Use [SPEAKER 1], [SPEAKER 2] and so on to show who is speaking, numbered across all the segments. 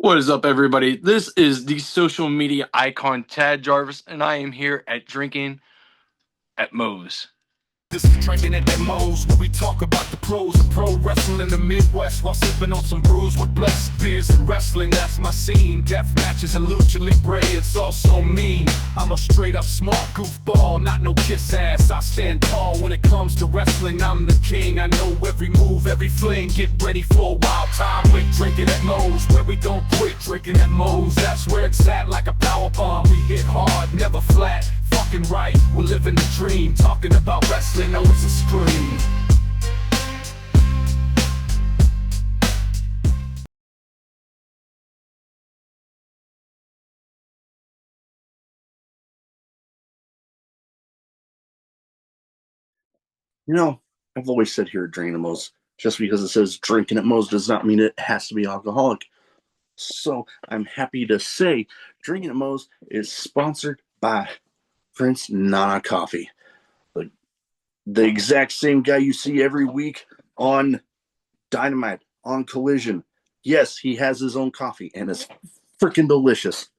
[SPEAKER 1] What is up, everybody? This is the social media icon Tad Jarvis, and I am here at Drinking at Moe's.
[SPEAKER 2] This is Drinkinatmos, where we talk about the pros of pro wrestling in the Midwest while sipping on some brews with blessed beers and wrestling. That's my scene. Death matches and lucha libre, it's all so mean. I'm a straight up smart goofball, not no kiss ass. I stand tall when it comes to wrestling. I'm the king. I know every move, every fling. Get ready for a wild time with Drinkinatmos, where we don't quit. Drinkinatmos, that's where it's at, like a power bomb. We hit hard, never flat. Fucking right, we're living the dream. Talking about wrestling, know it's a scream.
[SPEAKER 3] You know, I've always said here at Drinkinatmos, just because it says drinking at Moe's does not mean it has to be alcoholic. So I'm happy to say Drinking at Moe's is sponsored by Prince Nana Coffee. The exact same guy you see every week on Dynamite, on Collision. Yes, he has his own coffee, and it's freaking delicious.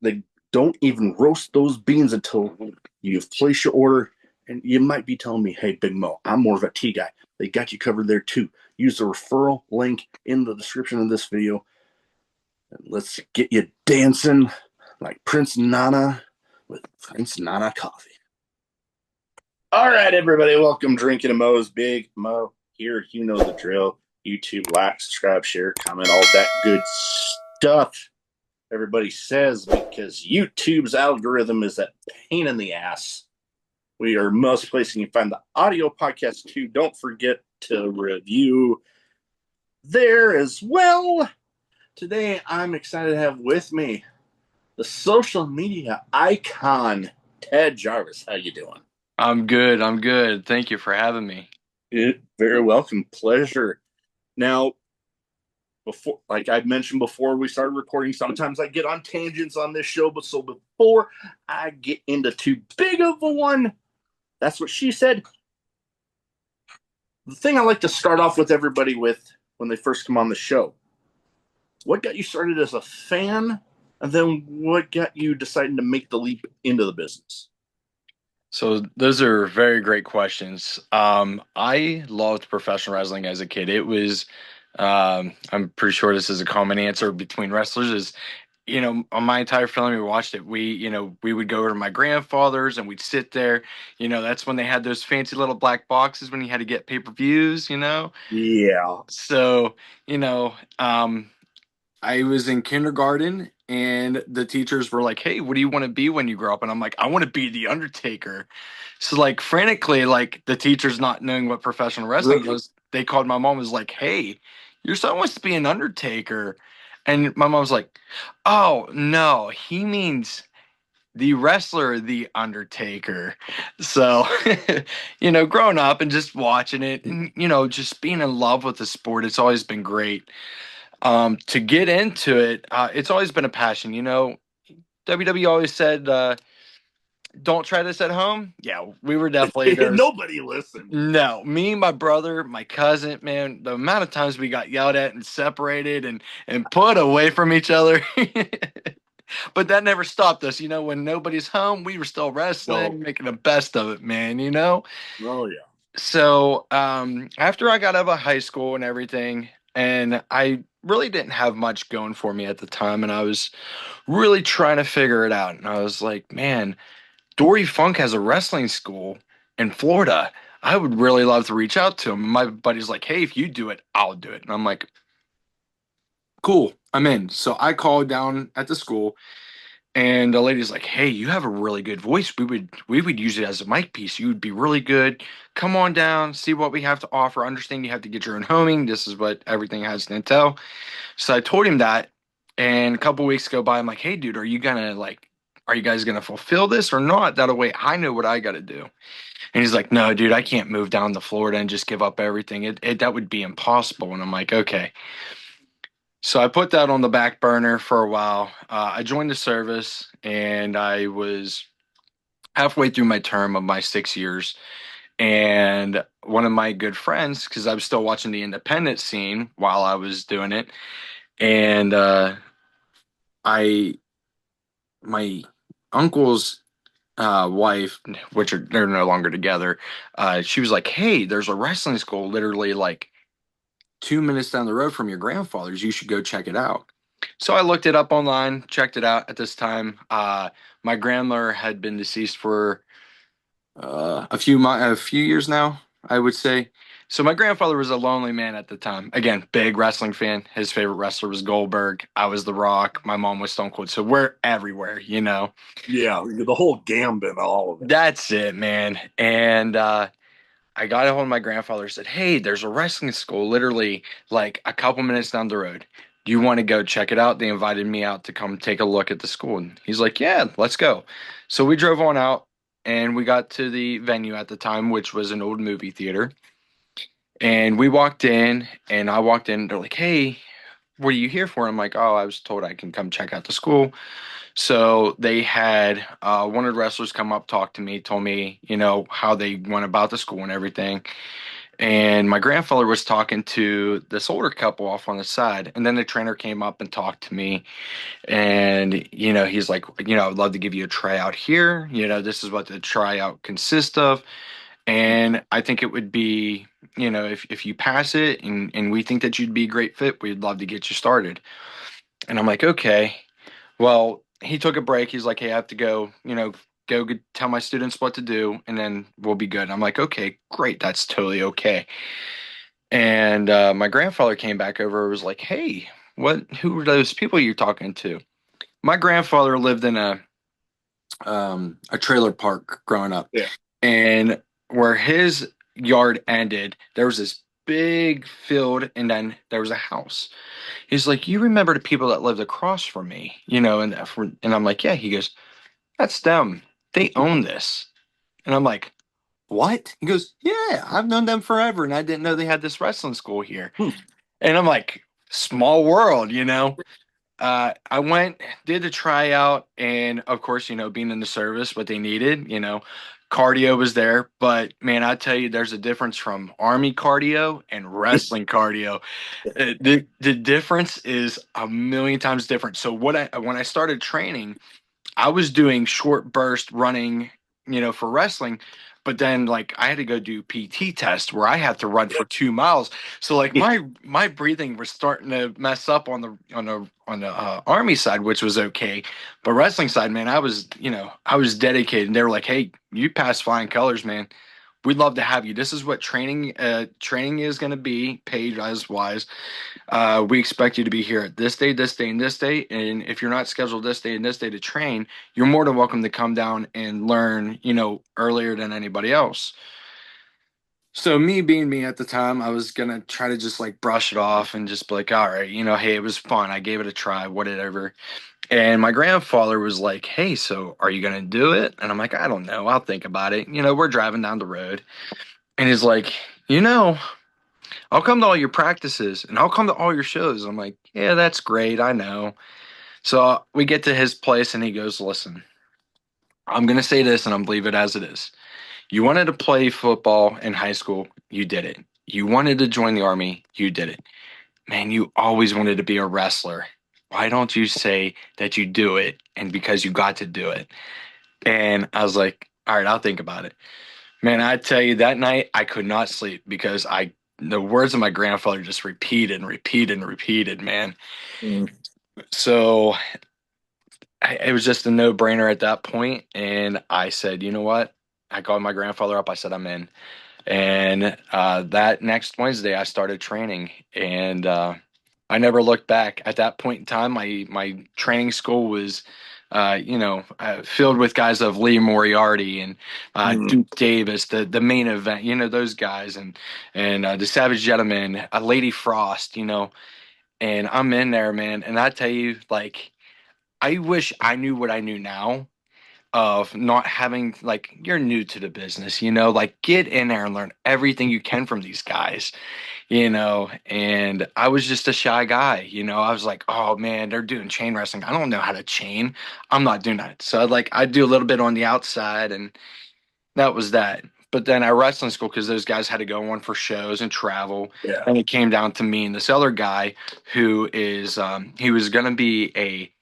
[SPEAKER 3] They don't even roast those beans until you've placed your order. And you might be telling me, hey, Big Mo, I'm more of a tea guy. They got you covered there too. Use the referral link in the description of this video. And let's get you dancing like Prince Nana with Prince Nana Coffee. All right, everybody, welcome Drinking Mo's Big Mo here. You know the drill. YouTube, like, subscribe, share, comment, all that good stuff everybody says, because YouTube's algorithm is that pain in the ass. We are most places you can find the audio podcast too. Don't forget to review there as well. Today, I'm excited to have with me the social media icon, Ted Jarvis. How you doing?
[SPEAKER 1] I'm good. I'm good. Thank you for having me.
[SPEAKER 3] Very welcome. Pleasure. Now, before, like I mentioned before we started recording, sometimes I get on tangents on this show, but so before I get into too big of a one, that's what she said. The thing I like to start off with everybody with when they first come on the show, what got you started as a fan, and then what got you deciding to make the leap into the business?
[SPEAKER 1] So those are very great questions. I loved professional wrestling as a kid. It was, I'm pretty sure this is a common answer between wrestlers is, on my entire family, we watched it. We would go over to my grandfather's and we'd sit there. That's when they had those fancy little black boxes when you had to get pay-per-views.
[SPEAKER 3] Yeah.
[SPEAKER 1] So, you know, um, I was in kindergarten and the teachers were like, "Hey, what do you want to be when you grow up?" And I'm like, "I want to be the Undertaker." So like frantically, like the teachers not knowing what professional wrestling was, they called my mom, was like, "Hey, your son wants to be an Undertaker." And my mom was like, "Oh, no, he means the wrestler, the Undertaker." So, growing up and just watching it and, just being in love with the sport, it's always been great. To get into it, it's always been a passion. WWE always said, "Don't try this at home." Yeah, we were definitely those.
[SPEAKER 3] Nobody listened.
[SPEAKER 1] No, me, my brother, my cousin, man, the amount of times we got yelled at and separated and put away from each other. But that never stopped us. When nobody's home, we were still wrestling, making the best of it, man.
[SPEAKER 3] Oh, yeah.
[SPEAKER 1] So after I got out of high school and everything, and I really didn't have much going for me at the time, and I was really trying to figure it out. And I was like, man, Dory Funk has a wrestling school in Florida. I would really love to reach out to him. My buddy's like, hey, if you do it, I'll do it. And I'm like, cool, I'm in. So I called down at the school. And the lady's like, "Hey, you have a really good voice. We would use it as a mic piece. You would be really good. Come on down, see what we have to offer. Understand you have to get your own homing. This is what everything has to entail." So I told him that, and a couple weeks go by. I'm like, "Hey, dude, are you guys gonna fulfill this or not? That way, I know what I got to do." And he's like, "No, dude, I can't move down to Florida and just give up everything. That would be impossible." And I'm like, "Okay." So I put that on the back burner for a while. I joined the service, and I was halfway through my term of my 6 years. And one of my good friends, because I was still watching the independent scene while I was doing it, And I my uncle's wife, which are they're no longer together, she was like, "Hey, there's a wrestling school literally like 2 minutes down the road from your grandfather's. You should go check it out." So I looked it up online, checked it out. At this time, my grandmother had been deceased for a few years now, I would say. So my grandfather was a lonely man at the time. Again, big wrestling fan. His favorite wrestler was Goldberg. I was The Rock. My mom was Stone Cold. So we're everywhere, you know.
[SPEAKER 3] Yeah, the whole gambit, all of it.
[SPEAKER 1] That's it, man. And I got a hold of my grandfather and said, "Hey, there's a wrestling school literally like a couple minutes down the road. Do you want to go check it out?" They invited me out to come take a look at the school. And he's like, "Yeah, let's go." So we drove on out and we got to the venue at the time, which was an old movie theater. And we walked in and I walked in. They're like, "Hey, what are you here for?" I'm like, "Oh, I was told I can come check out the school." So they had one of the wrestlers come up, talk to me, told me, how they went about the school and everything. And my grandfather was talking to this older couple off on the side. And then the trainer came up and talked to me. And, he's like, "I'd love to give you a tryout here. This is what the tryout consists of. And I think it would be, if you pass it and we think that you'd be a great fit, we'd love to get you started." And I'm like, "Okay." Well, he took a break. He's like, "Hey, I have to go, tell my students what to do, and then we'll be good." I'm like, "Okay, great. That's totally okay." And my grandfather came back over and was like, "Hey, who are those people you're talking to?" My grandfather lived in a trailer park growing up,
[SPEAKER 3] Yeah.
[SPEAKER 1] and where his yard ended, there was this big field, and then there was a house. He's like, "You remember the people that lived across from me, and I'm like, "Yeah." He goes, "That's them. They own this." And I'm like, "What?" He goes, "Yeah, I've known them forever, and I didn't know they had this wrestling school here."
[SPEAKER 3] Hmm.
[SPEAKER 1] And I'm like, "Small world, you know." I went, did the tryout, and of course, being in the service, what they needed, cardio was there. But man, I tell you, there's a difference from army cardio and wrestling cardio. The difference is a million times different. So when I started training, I was doing short burst running, for wrestling, but then like I had to go do PT test where I had to run for 2 miles. So like my breathing was starting to mess up on the army side, which was okay, but wrestling side, man, I was dedicated. And they were like, "Hey, you passed flying colors, man. We'd love to have you. This is what training is going to be, paid as wise. We expect you to be here at this day, and this day. And if you're not scheduled this day and this day to train, you're more than welcome to come down and learn, earlier than anybody else." So me being me at the time, I was gonna try to just like brush it off and just be like, "All right, hey, it was fun. I gave it a try, whatever." And my grandfather was like, "Hey, so are you gonna do it?" And I'm like, "I don't know. I'll think about it." We're driving down the road, and he's like, "You know, I'll come to all your practices and I'll come to all your shows." I'm like, "Yeah, that's great. I know." So we get to his place and he goes, "Listen, I'm going to say this and I'm leave it as it is. You wanted to play football in high school. You did it. You wanted to join the army. You did it. Man, you always wanted to be a wrestler. Why don't you say that you do it and because you got to do it?" And I was like, "All right, I'll think about it." Man, I tell you, that night I could not sleep because the words of my grandfather just repeated and repeated and repeated, man.
[SPEAKER 3] Mm.
[SPEAKER 1] So it was just a no brainer at that point. And I said, "You know what?" I called my grandfather up. I said, "I'm in." And that next Wednesday, I started training. And I never looked back. At that point in time, my training school was, filled with guys of Lee Moriarty and
[SPEAKER 3] Mm.
[SPEAKER 1] Duke Davis, the main event, those guys, and the Savage Gentleman, Lady Frost, and I'm in there, man. And I tell you, like, I wish I knew what I knew now of not having like you're new to the business, like get in there and learn everything you can from these guys, and I was just a shy guy, I was like, "Oh man, they're doing chain wrestling. I don't know how to chain. I'm not doing that." So like I do a little bit on the outside and that was that. but then at wrestling school, because those guys had to go on for shows and travel,
[SPEAKER 3] Yeah.
[SPEAKER 1] and it came down to me and this other guy who is he was gonna be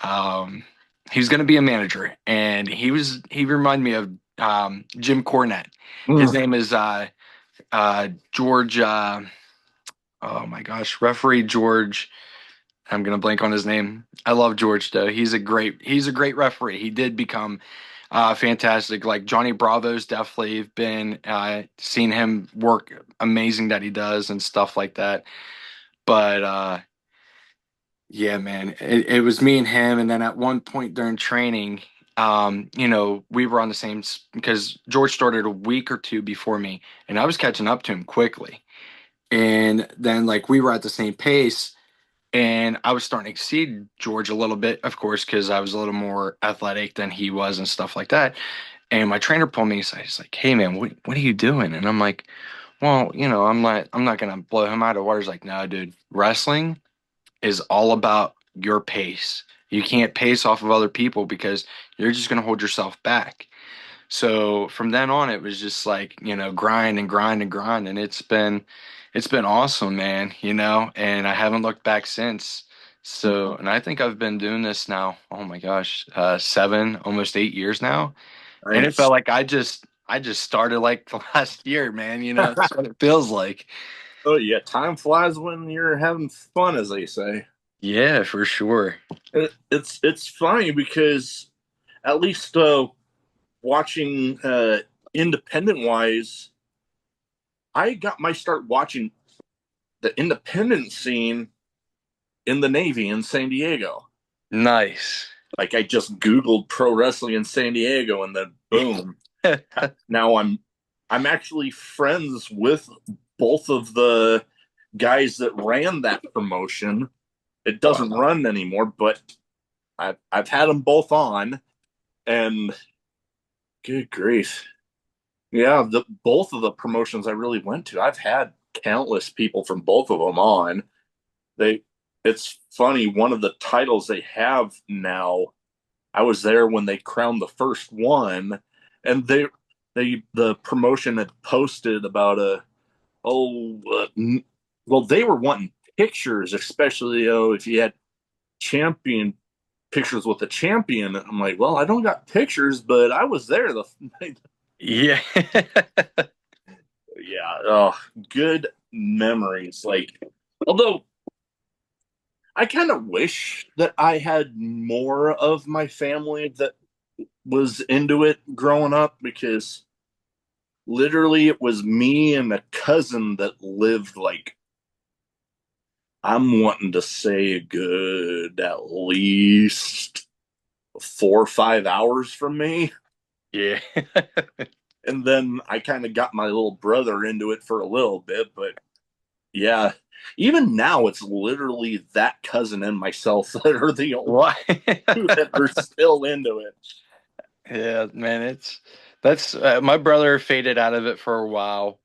[SPEAKER 1] um he was gonna be a manager, and he reminded me of Jim Cornette. His
[SPEAKER 3] Mm.
[SPEAKER 1] name is George. Oh my gosh, referee George. I'm gonna blank on his name. I love George though. He's a great referee. He did become fantastic. Like Johnny Bravo's definitely been seen him work amazing that he does and stuff like that. But yeah, man, it was me and him. And then at one point during training, we were on the same because George started a week or two before me, and I was catching up to him quickly. And then like we were at the same pace, and I was starting to exceed George a little bit, of course, because I was a little more athletic than he was and stuff like that. And my trainer pulled me aside. He's like, "Hey, man, what are you doing?" And I'm like, "Well, I'm not gonna blow him out of water." He's like, "No, dude, wrestling is all about your pace. You can't pace off of other people because you're just gonna hold yourself back." So from then on, it was just like, grind and grind and grind, and it's been awesome, man. And I haven't looked back since. So, and I think I've been doing this now. Oh my gosh, 7, almost 8 years now, and it felt
[SPEAKER 3] Nice.
[SPEAKER 1] like I just started like the last year, man. That's what it feels like.
[SPEAKER 3] Oh yeah, time flies when you're having fun, as they say.
[SPEAKER 1] Yeah, for sure.
[SPEAKER 3] It's funny because at least watching independent wise, I got my start watching the independent scene in the Navy in San Diego.
[SPEAKER 1] Nice.
[SPEAKER 3] Like I just Googled pro wrestling in San Diego, and then boom. Now I'm actually friends with both of the guys that ran that promotion. It doesn't
[SPEAKER 1] Wow.
[SPEAKER 3] run anymore, but I've had them both on, and good grief, yeah, the both of the promotions I really went to, I've had countless people from both of them on. They, it's funny. One of the titles they have now, I was there when they crowned the first one, and the promotion had posted about oh well, they were wanting pictures, especially if you had champion pictures with the champion. I'm like, well, I don't got pictures, but I was there. The
[SPEAKER 1] Yeah.
[SPEAKER 3] yeah, oh, good memories. Like, although I kind of wish that I had more of my family that was into it growing up, because literally it was me and a cousin that lived like, I'm wanting to say a good at least 4 or 5 hours from me.
[SPEAKER 1] Yeah.
[SPEAKER 3] And then I kind of got my little brother into it for a little bit, but yeah, even now it's literally that cousin and myself that are the only
[SPEAKER 1] Why?
[SPEAKER 3] two that are still into it.
[SPEAKER 1] Yeah, man, that's my brother faded out of it for a while.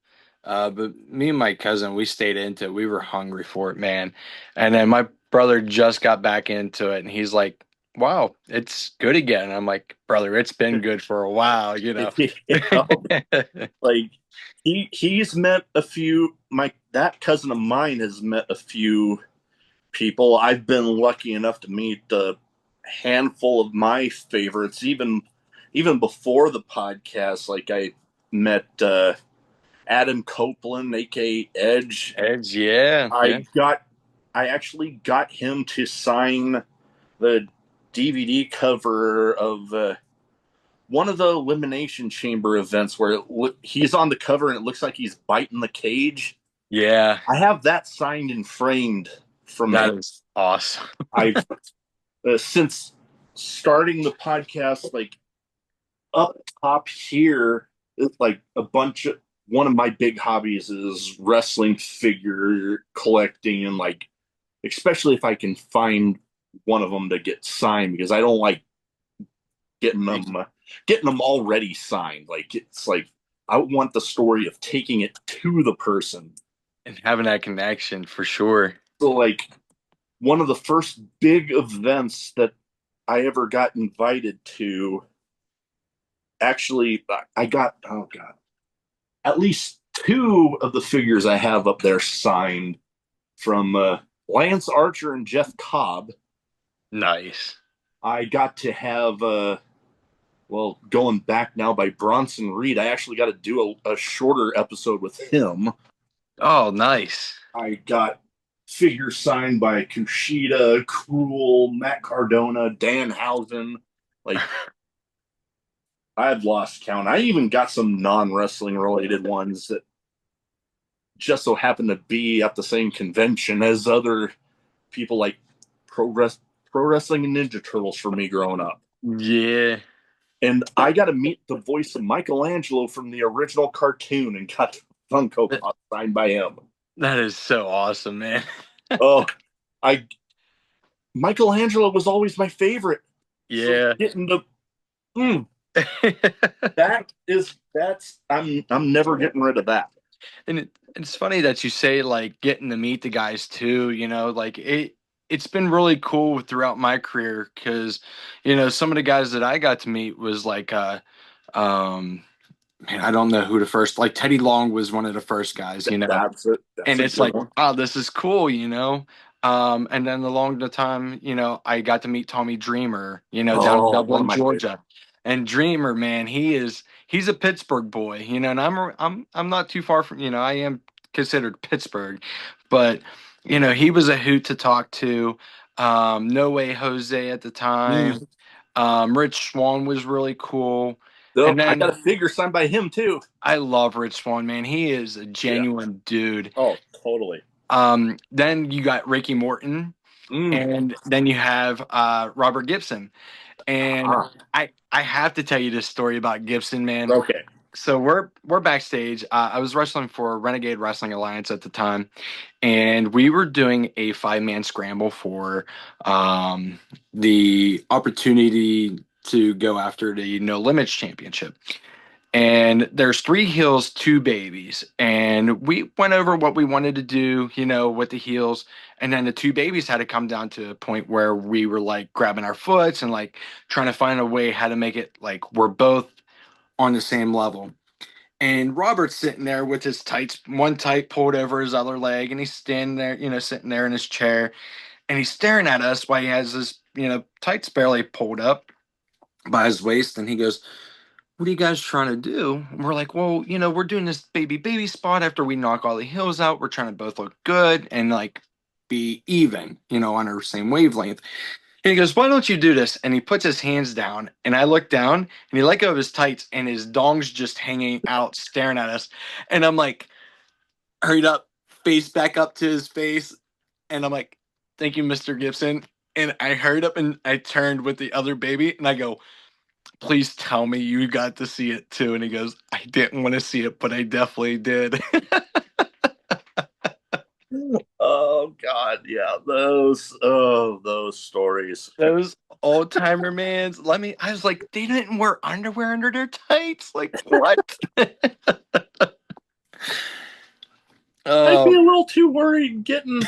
[SPEAKER 1] But me and my cousin, we stayed into it. We were hungry for it, man. And then my brother just got back into it, and he's like, "Wow, it's good again." And I'm like, "Brother, it's been good for a while."
[SPEAKER 3] You know, like he's met a few. My that cousin of mine has met a few people. I've been lucky enough to meet a handful of my favorites, even before the podcast. Like I met Adam Copeland, aka Edge.
[SPEAKER 1] Edge, yeah, yeah,
[SPEAKER 3] I got I actually got him to sign the DVD cover of one of the Elimination Chamber events where he's on the cover and it looks like he's biting the cage.
[SPEAKER 1] yeah.
[SPEAKER 3] I have that signed and framed from him.
[SPEAKER 1] That is awesome.
[SPEAKER 3] I've since starting the podcast, like up top here, it's like a bunch of one of my big hobbies is wrestling figure collecting, and like especially if I can find one of them to get signed, because I don't like getting them already signed. Like it's like I want the story of taking it to the person.
[SPEAKER 1] And having that connection for sure.
[SPEAKER 3] So like one of the first big events that I ever got invited to, actually I got, oh god, at least two of the figures I have up there signed from Lance Archer and Jeff Cobb.
[SPEAKER 1] Nice.
[SPEAKER 3] I got to have, well, going back now by Bronson Reed, I actually got to do a shorter episode with him.
[SPEAKER 1] Oh, nice.
[SPEAKER 3] I got figures signed by Kushida, Cruel, Matt Cardona, Dan Housen. Like, I've lost count. I even got some non wrestling related ones that just so happen to be at the same convention as other people like pro, pro wrestling and Ninja Turtles for me growing up.
[SPEAKER 1] Yeah.
[SPEAKER 3] And I got to meet the voice of Michelangelo from the original cartoon and got Funko
[SPEAKER 1] That,
[SPEAKER 3] Pop signed by him.
[SPEAKER 1] that is so awesome, man.
[SPEAKER 3] Oh, I Michelangelo was always my favorite. So
[SPEAKER 1] Yeah.
[SPEAKER 3] getting the that's I'm never getting rid of that.
[SPEAKER 1] And it's funny that you say like getting to meet the guys too, like it's been really cool throughout my career because some of the guys that I got to meet was like um man, I don't know who the first, like Teddy Long was one of the first guys,
[SPEAKER 3] That's it. That's
[SPEAKER 1] and
[SPEAKER 3] a
[SPEAKER 1] it's
[SPEAKER 3] good
[SPEAKER 1] like,
[SPEAKER 3] one.
[SPEAKER 1] wow, this is cool. And then along the time, I got to meet Tommy Dreamer, down in
[SPEAKER 3] Oh, one of
[SPEAKER 1] Dublin,
[SPEAKER 3] my favorites.
[SPEAKER 1] Georgia. And Dreamer, man, he's a Pittsburgh boy, and I'm not too far from, I am considered Pittsburgh, but he was a hoot to talk to. No Way Jose at the time.
[SPEAKER 3] Mm.
[SPEAKER 1] Rich Swan was really cool. And
[SPEAKER 3] So I got
[SPEAKER 1] then
[SPEAKER 3] a figure signed by him too.
[SPEAKER 1] I love Rich Swan, man. He is a
[SPEAKER 3] Yeah.
[SPEAKER 1] genuine dude.
[SPEAKER 3] Oh, totally.
[SPEAKER 1] Then you got Ricky Morton,
[SPEAKER 3] Mm.
[SPEAKER 1] and then you have Robert Gibson. And
[SPEAKER 3] Ah,
[SPEAKER 1] I have to tell you this story about Gibson, man.
[SPEAKER 3] okay.
[SPEAKER 1] So we're backstage. I was wrestling for Renegade Wrestling Alliance at the time, and we were doing a 5-man scramble for the opportunity to go after the No Limits Championship. And there's 3 heels, 2 babies. And we went over what we wanted to do, with the heels. And then the 2 babies had to come down to a point where we were like grabbing our foots and like trying to find a way how to make it like we're both on the same level. And Robert's sitting there with his tights, one tight pulled over his other leg, and he's standing there, sitting there in his chair, and he's staring at us while he has his, tights barely pulled up by his waist, and he goes, "What are you guys trying to do?" And we're like, "Well, we're doing this baby spot after we knock all the hills out. We're trying to both look good and like be even, on our same wavelength." And he goes, "Why don't you do this?" And he puts his hands down, and I look down, and he let go of his tights, and his dong's just hanging out, staring at us. And I'm like, hurried up, face back up to his face, and I'm like, "Thank you, Mr. Gibson." And I hurried up and I turned with the other baby, and I go, "Please tell me you got to see it too." And he goes, "I didn't want to see it, but I definitely did."
[SPEAKER 3] Oh God, yeah, those stories.
[SPEAKER 1] Those old timer mans. I was like, they didn't wear underwear under their tights. Like, what?
[SPEAKER 3] I'd be
[SPEAKER 1] Oh,
[SPEAKER 3] a little too worried getting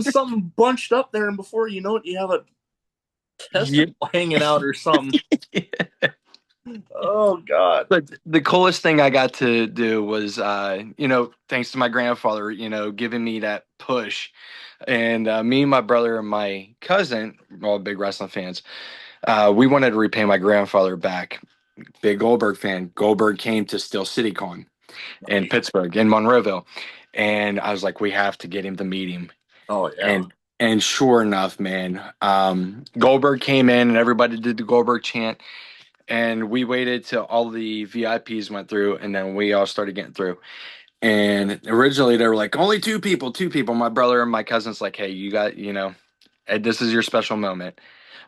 [SPEAKER 3] something bunched up there, and before you know it, you have a
[SPEAKER 1] yeah.
[SPEAKER 3] testicle hanging out or something. Oh God.
[SPEAKER 1] But the coolest thing I got to do was, thanks to my grandfather, giving me that push. And me and my brother and my cousin, all big wrestling fans, we wanted to repay my grandfather back. Big Goldberg fan. Goldberg came to Steel City Con in
[SPEAKER 3] Nice.
[SPEAKER 1] Pittsburgh, in Monroeville. And I was like, we have to get him to meet him.
[SPEAKER 3] Oh yeah.
[SPEAKER 1] And sure enough, man, Goldberg came in and everybody did the Goldberg chant. And we waited till all the VIPs went through, and then we all started getting through. And originally they were like, only 2 people, 2 people. My brother and my cousin's like, hey, you got, this is your special moment.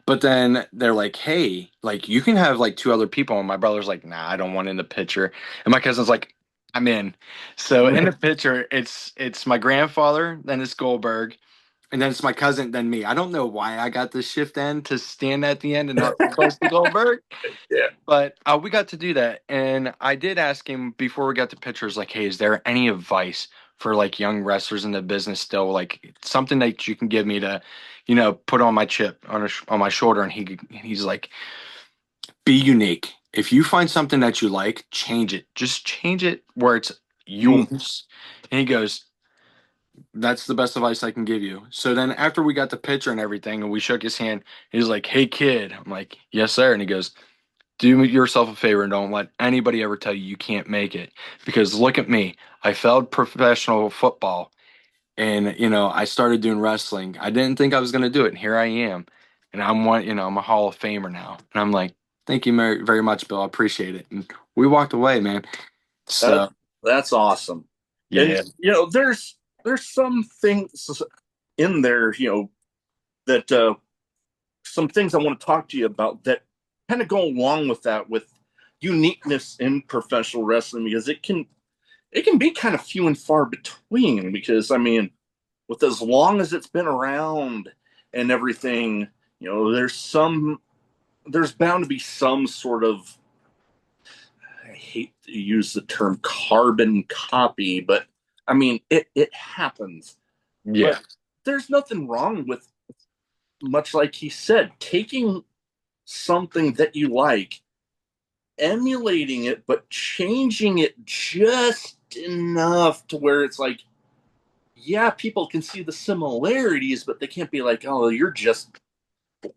[SPEAKER 1] But then they're like, hey, like you can have like 2 other people. And my brother's like, nah, I don't want in the picture. And my cousin's like, I'm in. So in the picture, it's my grandfather, then it's Goldberg, and then it's my cousin, then me. I don't know why I got the shift end to stand at the end and not be close to Goldberg.
[SPEAKER 3] Yeah.
[SPEAKER 1] But we got to do that. And I did ask him before we got the pictures, like, hey, is there any advice for like young wrestlers in the business still? Like something that you can give me to, put on my chip on my shoulder. And he's like, be unique. if you find something that you like, change it. Just change it where it's
[SPEAKER 3] Mm.
[SPEAKER 1] yours. And he goes, that's the best advice I can give you. So then after we got the picture and everything and we shook his hand, he's like, hey kid. I'm like, yes, sir. And he goes, do yourself a favor and don't let anybody ever tell you you can't make it. Because look at me. I failed professional football and I started doing wrestling. I didn't think I was going to do it, and here I am. And I'm a Hall of Famer now. And I'm like, thank you very, very much, Bill. I appreciate it. And we walked away, man.
[SPEAKER 3] That
[SPEAKER 1] So,
[SPEAKER 3] that's awesome. And
[SPEAKER 1] yeah.
[SPEAKER 3] there's some things in there, that some things I want to talk to you about that kind of go along with that, with uniqueness in professional wrestling, because it can be kind of few and far between. Because I mean, with as long as it's been around and everything, there's bound to be some sort of, I hate to use the term carbon copy, but I mean it happens. But
[SPEAKER 1] Yeah.
[SPEAKER 3] there's nothing wrong with, much like he said, taking something that you like, emulating it, but changing it just enough to where it's like, yeah, people can see the similarities, but they can't be like, oh, you're just,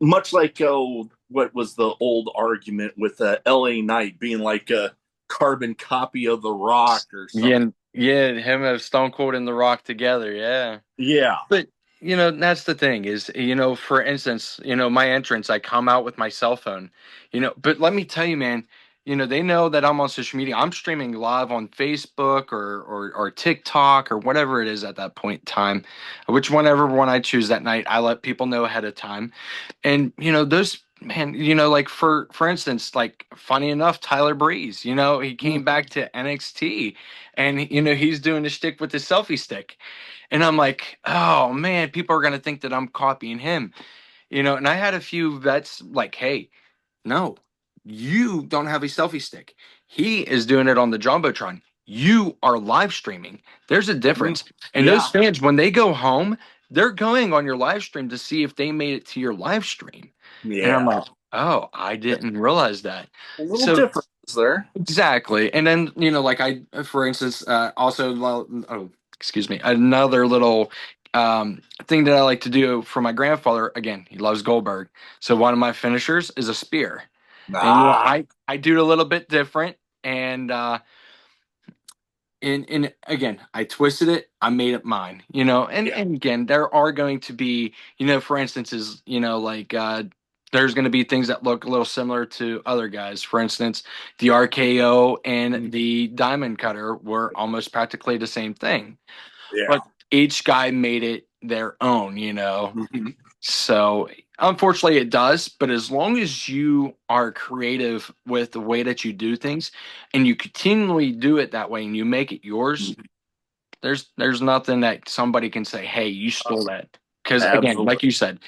[SPEAKER 3] much like, oh, what was the old argument with L.A. Knight being like a carbon copy of The Rock or
[SPEAKER 1] Yeah.
[SPEAKER 3] something.
[SPEAKER 1] Yeah. Him and Stone Cold and The Rock together. Yeah.
[SPEAKER 3] Yeah.
[SPEAKER 1] But that's the thing is, for instance, my entrance, I come out with my cell phone, but let me tell you, man, they know that I'm on social media. I'm streaming live on Facebook or TikTok or whatever it is at that point in time, which whenever one I choose that night, I let people know ahead of time. And those man, like for instance, like funny enough, Tyler Breeze, he came
[SPEAKER 3] Mm-hmm.
[SPEAKER 1] back to NXT and he's doing the shtick with the selfie stick. And I'm like, oh man, people are gonna think that I'm copying him, And I had a few vets like, hey, no, you don't have a selfie stick. He is doing it on the jumbotron. You are live streaming. There's a difference. And those
[SPEAKER 3] Yeah.
[SPEAKER 1] fans, when they go home, they're going on your live stream to see if they made it to your live stream. And I'm
[SPEAKER 3] Yeah.
[SPEAKER 1] like, oh, I didn't realize that.
[SPEAKER 3] A little
[SPEAKER 1] So
[SPEAKER 3] difference there.
[SPEAKER 1] exactly. And then, like for instance, also, well, oh, excuse me, another little thing that I like to do for my grandfather, again, he loves Goldberg. So one of my finishers is a spear. And,
[SPEAKER 3] Ah,
[SPEAKER 1] I do it a little bit different. And, and again, I twisted it. I made it mine,
[SPEAKER 3] yeah.
[SPEAKER 1] and again, there are going to be, for instances, like, there's going to be things that look a little similar to other guys. For instance, the RKO and the Diamond Cutter were almost practically the same thing,
[SPEAKER 3] Yeah.
[SPEAKER 1] but each guy made it their own,
[SPEAKER 3] Mhm.
[SPEAKER 1] So unfortunately it does, but as long as you are creative with the way that you do things and you continually do it that way and you make it yours, there's nothing that somebody can say, "Hey, you stole that." Cuz again,
[SPEAKER 3] Absolutely.
[SPEAKER 1] like you said,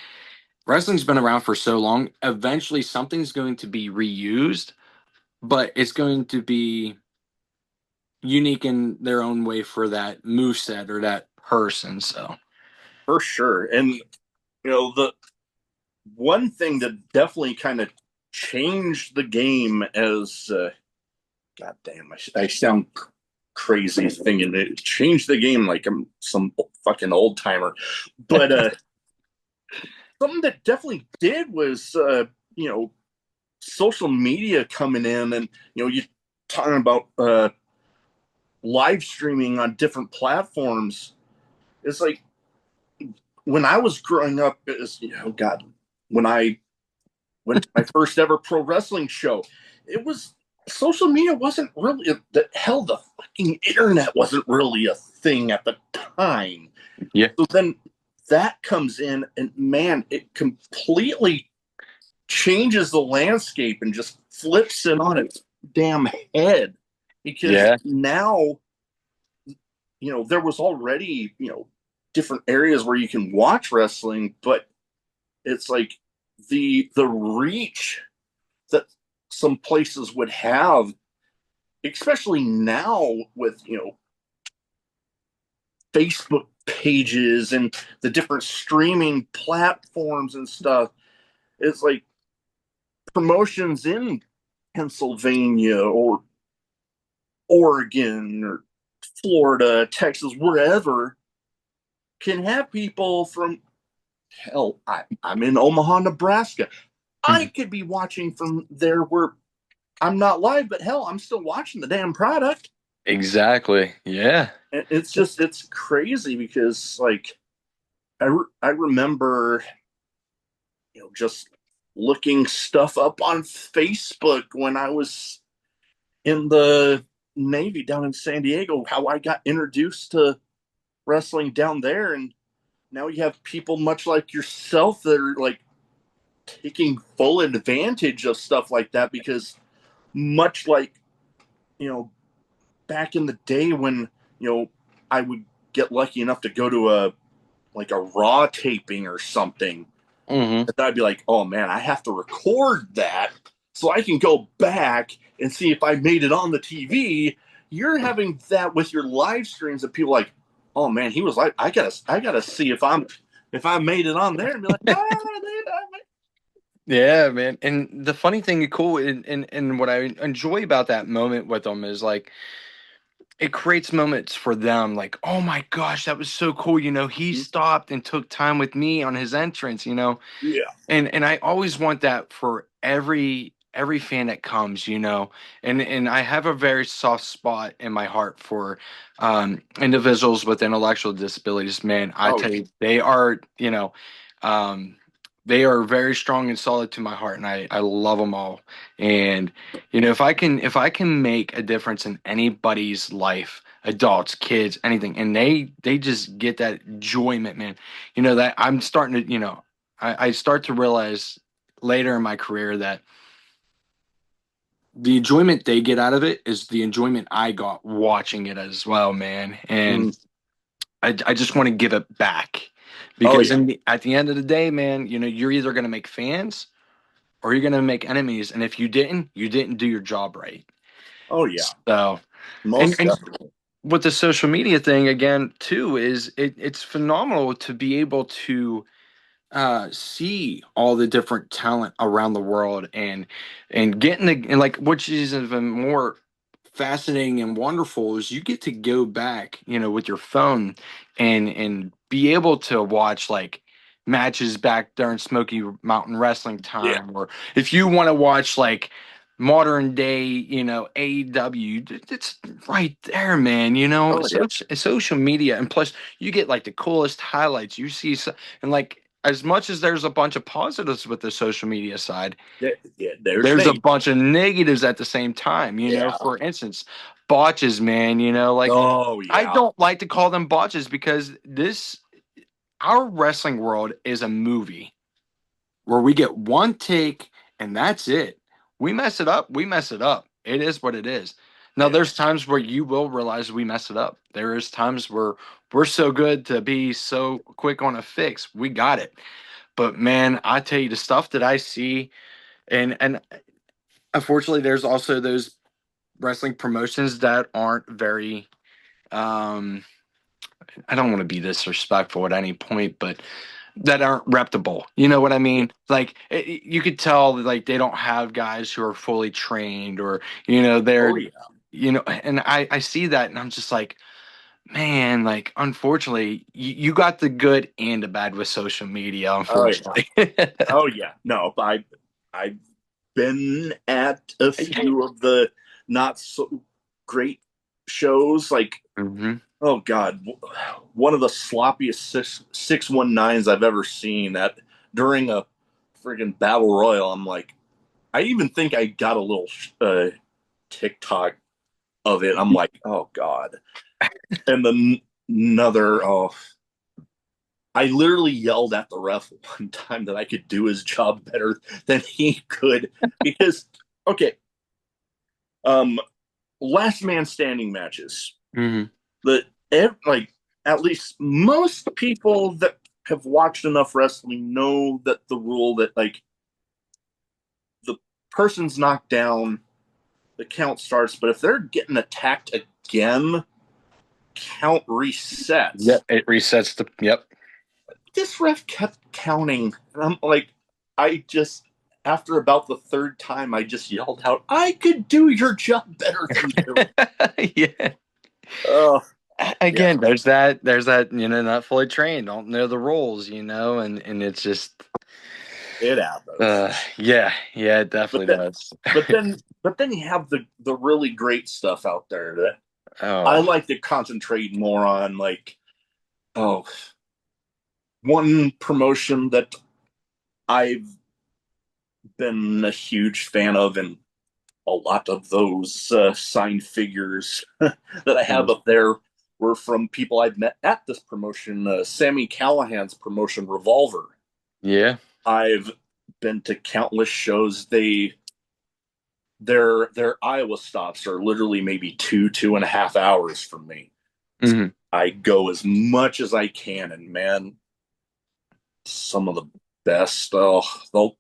[SPEAKER 1] wrestling's been around for so long, eventually something's going to be reused, but it's going to be unique in their own way for that move set or that person, so
[SPEAKER 3] For sure. And the one thing that definitely kind of changed the game, as god damn, I sound crazy thinking it changed the game like I'm some fucking old timer. But something that definitely did was, social media coming in, and you talking about live streaming on different platforms. It's like, when I was growing up, is, God, when I went to my first ever pro wrestling show, it was, social media wasn't really the hell, the fucking internet wasn't really a thing at the time.
[SPEAKER 1] yeah.
[SPEAKER 3] So then that comes in, and man, it completely changes the landscape and just flips it on its damn head. Because
[SPEAKER 1] Yeah.
[SPEAKER 3] now, there was already, different areas where you can watch wrestling, but it's like the reach that some places would have, especially now with, Facebook pages and the different streaming platforms and stuff. It's like promotions in Pennsylvania or Oregon or Florida, Texas, wherever, can have people from hell. I'm in Omaha, Nebraska. I
[SPEAKER 1] Mhm.
[SPEAKER 3] could be watching from there where I'm not live, but hell, I'm still watching the damn product.
[SPEAKER 1] Exactly. Yeah.
[SPEAKER 3] It's just it's crazy because like I remember just looking stuff up on Facebook when I was in the Navy down in San Diego, how I got introduced to wrestling down there, and now you have people much like yourself that are like taking full advantage of stuff like that because much like you know back in the day when I would get lucky enough to go to a like a raw taping or something,
[SPEAKER 1] Hmm.
[SPEAKER 3] and I'd be like, oh man, I have to record that so I can go back and see if I made it on the TV. You're having that with your live streams that people like, oh man, he was like, I gotta see if I made it on there and be like, ah,
[SPEAKER 1] Yeah, man. And the funny thing, cool, and what I enjoy about that moment with them is like it creates moments for them like, oh my gosh, that was so cool. He stopped and took time with me on his entrance.
[SPEAKER 3] yeah,
[SPEAKER 1] And I always want that for every fan that comes. And I have a very soft spot in my heart for individuals with intellectual disabilities. Man, I
[SPEAKER 3] oh
[SPEAKER 1] tell you, um they are very strong and solid to my heart, and I love them all. And if I can make a difference in anybody's life, adults, kids, anything, and they just get that enjoyment, man, that I'm starting to, I start to realize later in my career that the enjoyment they get out of it is the enjoyment I got watching it as well, man.
[SPEAKER 3] yeah,
[SPEAKER 1] And I just want to give it back
[SPEAKER 3] oh
[SPEAKER 1] because
[SPEAKER 3] yeah,
[SPEAKER 1] at the end of the day, man, you're either going to make fans or you're going to make enemies. And if you didn't do your job right.
[SPEAKER 3] oh yeah,
[SPEAKER 1] So, and,
[SPEAKER 3] most
[SPEAKER 1] and
[SPEAKER 3] definitely,
[SPEAKER 1] with the social media thing again, too, is it's phenomenal to be able to see all the different talent around the world and getting the and like which is even more fascinating and wonderful is you get to go back with your phone and be able to watch like matches back during Smoky Mountain Wrestling
[SPEAKER 3] yeah,
[SPEAKER 1] time, or if you want to watch like modern day AEW, it's right there, man.
[SPEAKER 3] oh yeah,
[SPEAKER 1] Social media, and plus you get like the coolest highlights you see. And like as much as there's a bunch of positives with the social media side,
[SPEAKER 3] yeah. There's
[SPEAKER 1] there's a
[SPEAKER 3] Nate,
[SPEAKER 1] bunch of negatives at the same time.
[SPEAKER 3] yeah,
[SPEAKER 1] For instance, botches, man. Like
[SPEAKER 3] oh
[SPEAKER 1] I
[SPEAKER 3] yeah,
[SPEAKER 1] don't like to call them botches because this our wrestling world is a movie where we get one take and that's it. We mess it up, we mess it up. It is what it is. Now,
[SPEAKER 3] yeah,
[SPEAKER 1] there's times where you will realize we mess it up. There is times where we're so good to be so quick on a fix. We got it. But man, I tell you, the stuff that I see, and unfortunately, there's also those wrestling promotions that aren't very. Um, I don't want to be disrespectful at any point, but that aren't reputable. You know what I
[SPEAKER 3] yeah,
[SPEAKER 1] mean? Like you could tell that, like they don't have guys who are fully trained, or
[SPEAKER 3] oh
[SPEAKER 1] they're
[SPEAKER 3] yeah,
[SPEAKER 1] and I see that and I'm just like, man, like unfortunately you got the good and the bad with social media,
[SPEAKER 3] oh yeah,
[SPEAKER 1] unfortunately.
[SPEAKER 3] oh yeah. No, I've been at a few of the not so great shows. Like,
[SPEAKER 1] Hmm.
[SPEAKER 3] oh god, one of the sloppiest 619s I've ever seen. That during a friggin' battle royal, I'm like, I even think I got a little TikTok of it. I'm like, oh god. And then another, oh, I literally yelled at the ref one time that I could do his job better than he could because okay, um, last man standing matches.
[SPEAKER 1] Hmm.
[SPEAKER 3] The like at least most people that have watched enough wrestling know that the rule that like the person's knocked down, the count starts, but if they're getting attacked again, count resets.
[SPEAKER 1] Yep, it resets this
[SPEAKER 3] ref kept counting. And I'm like, I just, after about the third time, I just yelled out, "I could do your job better than you."
[SPEAKER 1] Yeah.
[SPEAKER 3] Oh, yeah,
[SPEAKER 1] Again, there's that, not fully trained, don't know the rules, and it's just
[SPEAKER 3] it happens.
[SPEAKER 1] yeah, it
[SPEAKER 3] But
[SPEAKER 1] definitely
[SPEAKER 3] then,
[SPEAKER 1] does.
[SPEAKER 3] but then you have the really great stuff out there that I
[SPEAKER 1] Oh,
[SPEAKER 3] like to concentrate more on. Like, oh, one promotion that I've been a huge fan of, and a lot of those signed figures that I have
[SPEAKER 1] mhm.
[SPEAKER 3] up there were from people I've met at this promotion. Sammy Callahan's promotion, Revolver.
[SPEAKER 1] Yeah.
[SPEAKER 3] I've been to countless shows. Their Iowa stops are literally maybe 2.5 hours from me.
[SPEAKER 1] Hmm.
[SPEAKER 3] I go as much as I can, and man, some of the best. Oh,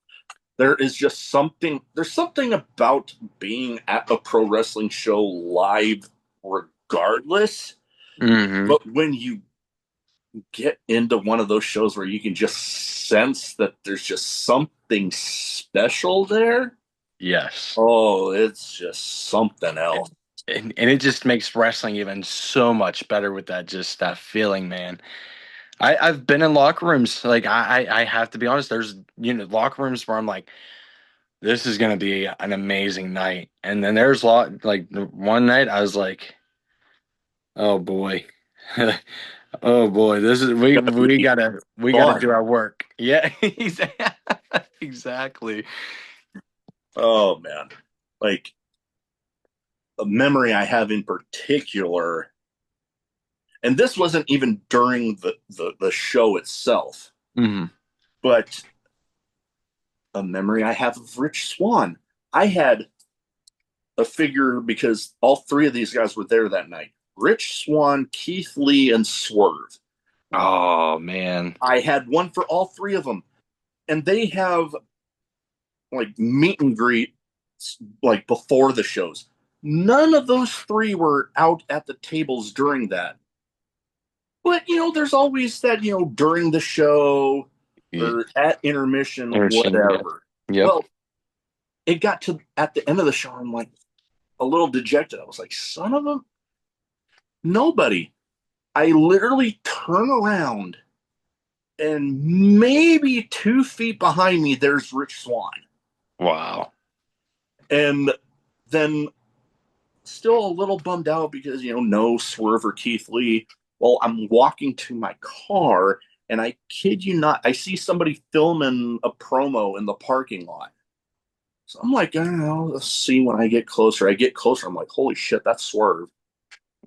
[SPEAKER 3] there is just something. There's something about being at a pro wrestling show live, regardless.
[SPEAKER 1] Hmm.
[SPEAKER 3] But when you get into one of those shows where you can just sense that there's just something special there,
[SPEAKER 1] Yes.
[SPEAKER 3] oh, it's just something else.
[SPEAKER 1] And it just makes wrestling even so much better with that feeling, man. I've been in locker rooms, like I have to be honest, there's locker rooms where I'm like, this is gonna be an amazing night. And then there's like the one night I was like, oh boy. Oh boy, this is we gotta
[SPEAKER 3] Fun.
[SPEAKER 1] do our work. Yeah, exactly.
[SPEAKER 3] Oh man, like a memory I have in particular, and this wasn't even during the show itself,
[SPEAKER 1] Hmm.
[SPEAKER 3] but a memory I have of Rich Swan. I had a figure because all three of these guys were there that night. Rich Swan, Keith Lee, and Swerve.
[SPEAKER 1] Oh man.
[SPEAKER 3] I had one for all three of them, and they have like meet and greet like before the shows. None of those three were out at the tables during that. But there's always that, during the show
[SPEAKER 1] Yeah.
[SPEAKER 3] or at intermission,
[SPEAKER 1] Interesting. Yeah.
[SPEAKER 3] whatever.
[SPEAKER 1] Yep.
[SPEAKER 3] Well, it got to at the end of the show, I'm like a little dejected. I was like, son of a nobody. I literally turn around and maybe 2 feet behind me, there's Rich Swan.
[SPEAKER 1] Wow.
[SPEAKER 3] And then still a little bummed out because, no Swerve or Keith Lee. Well, I'm walking to my car and I kid you not, I see somebody filming a promo in the parking lot. So I'm like, I don't know, let's see when I get closer. I get closer, I'm like, holy shit, that's Swerve.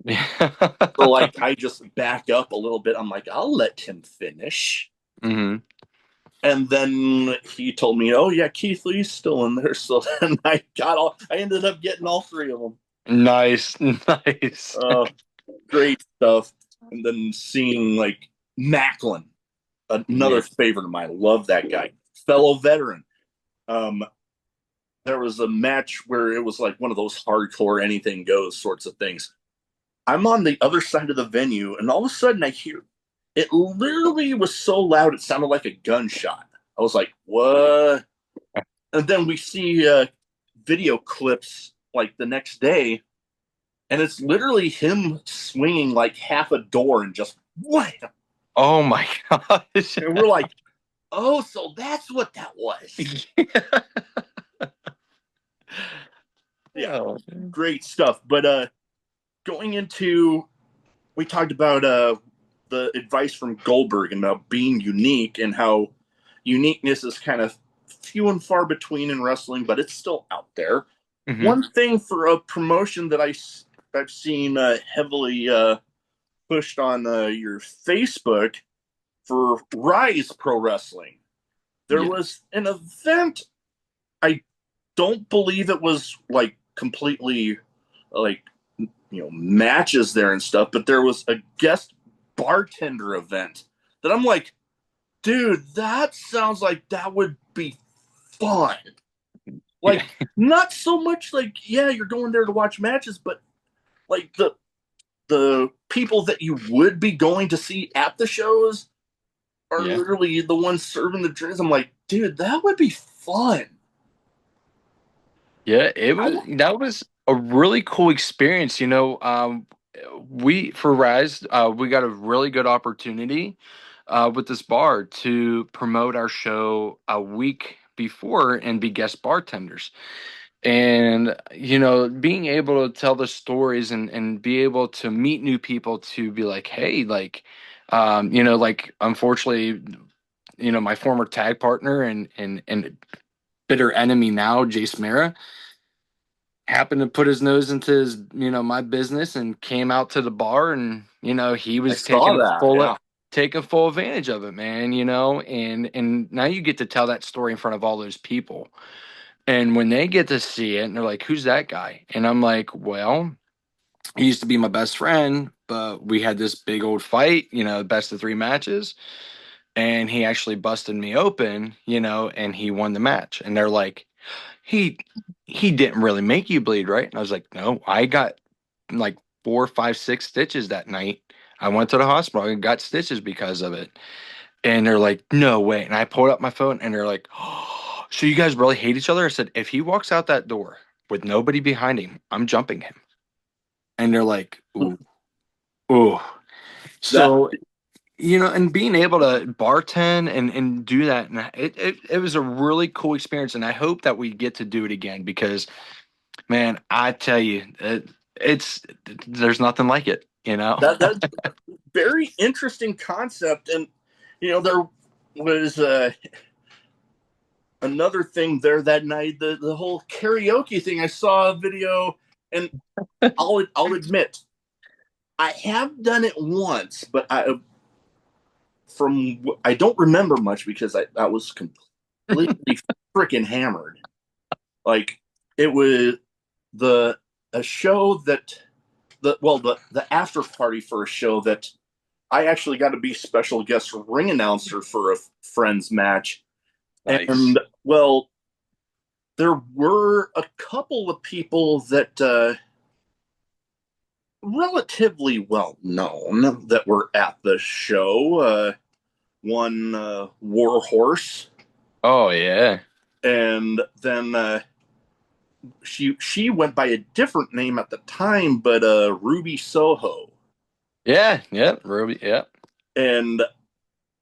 [SPEAKER 3] So like I just back up a little bit. I'm like, I'll let him finish.
[SPEAKER 1] Hmm.
[SPEAKER 3] And then he told me, oh yeah, Keith Lee's still in there. So then I ended up getting all three of them.
[SPEAKER 1] Nice. Nice.
[SPEAKER 3] Uh, Great stuff. And then seeing like Macklin,
[SPEAKER 1] Yeah.
[SPEAKER 3] another favorite of mine. Love that guy. Fellow veteran. Um, there was a match where it was like one of those hardcore anything goes sorts of things. I'm on the other side of the venue, and all of a sudden I hear it literally was so loud it sounded like a gunshot. I was like, what? And then we see video clips like the next day, and it's literally him swinging like half a door and just wham.
[SPEAKER 1] Oh my gosh.
[SPEAKER 3] And we're like, oh, so that's what that was. Yeah,
[SPEAKER 1] Oh.
[SPEAKER 3] great stuff. But going into, we talked about the advice from Goldberg and about being unique and how uniqueness is kind of few and far between in wrestling, but it's still out there.
[SPEAKER 1] Hmm.
[SPEAKER 3] One thing for a promotion that I've seen heavily pushed on your Facebook for Rise Pro Wrestling. There
[SPEAKER 1] Yeah.
[SPEAKER 3] was an event. I don't believe it was like completely like matches there and stuff, but there was a guest bartender event that I'm like, dude, that sounds like that would be fun.
[SPEAKER 1] Yeah.
[SPEAKER 3] Like, not so much like, yeah, you're going there to watch matches, but like the people that you would be going to see at the shows are
[SPEAKER 1] Yeah.
[SPEAKER 3] literally the ones serving the drinks. I'm like, dude, that would be fun.
[SPEAKER 1] Yeah, it
[SPEAKER 3] I
[SPEAKER 1] was that was a really cool experience. We for Rise, we got a really good opportunity with this bar to promote our show a week before and be guest bartenders. And being able to tell the stories and be able to meet new people to be like, hey, like, like unfortunately, my former tag partner and bitter enemy now, Jace Mara, happened to put his nose into his, my business and came out to the bar, and he
[SPEAKER 3] I
[SPEAKER 1] was
[SPEAKER 3] saw that. Yeah.
[SPEAKER 1] taking full advantage of it, man. And now you get to tell that story in front of all those people. And when they get to see it, and they're like, "Who's that guy?" And I'm like, "Well, he used to be my best friend, but we had this big old fight, best of three matches, and he actually busted me open, and he won the match." And they're like, "He he didn't really make you bleed, right?" And I was like, "No, I got like 4, 5, 6 stitches that night. I went to the hospital and got stitches because of it." And they're like, "No way." And I pulled up my phone and they're like, "Oh, so you guys really hate each other?" I said, "If he walks out that door with nobody behind him, I'm jumping him." And they're like, "Ooh, ooh."
[SPEAKER 3] That
[SPEAKER 1] So, and being able to bartend and do that, and it was a really cool experience. And I hope that we get to do it again because, man, I tell you, it's there's nothing like it, you know?
[SPEAKER 3] that's a very interesting concept, and there was another thing there that night. The whole karaoke thing. I saw a video, and I'll admit I have done it once, but I don't remember much because I was completely freaking hammered. Like it was the a show that the after party for a show that I actually got to be special guest ring announcer for a friend's match.
[SPEAKER 1] Nice.
[SPEAKER 3] And well, there were a couple of people that relatively well known that were at the show. One Warhorse,
[SPEAKER 1] Oh yeah.
[SPEAKER 3] and then she went by a different name at the time, but Ruby Soho.
[SPEAKER 1] Yeah, yeah, Ruby, yeah.
[SPEAKER 3] And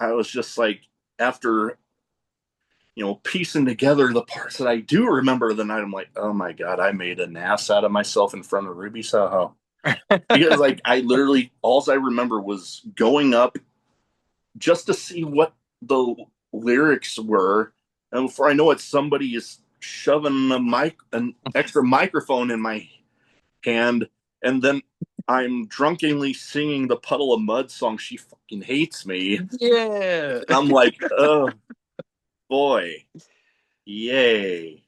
[SPEAKER 3] I was just like, after piecing together the parts that I do remember of the night, I'm like, oh my god, I made an ass out of myself in front of Ruby Soho. Because like I literally all I remember was going up just to see what the lyrics were, and before I know it, somebody is shoving an extra microphone in my hand, and then I'm drunkenly singing the Puddle of Mud song. She fucking hates me. And
[SPEAKER 1] Yeah.
[SPEAKER 3] I'm like, oh boy, yay.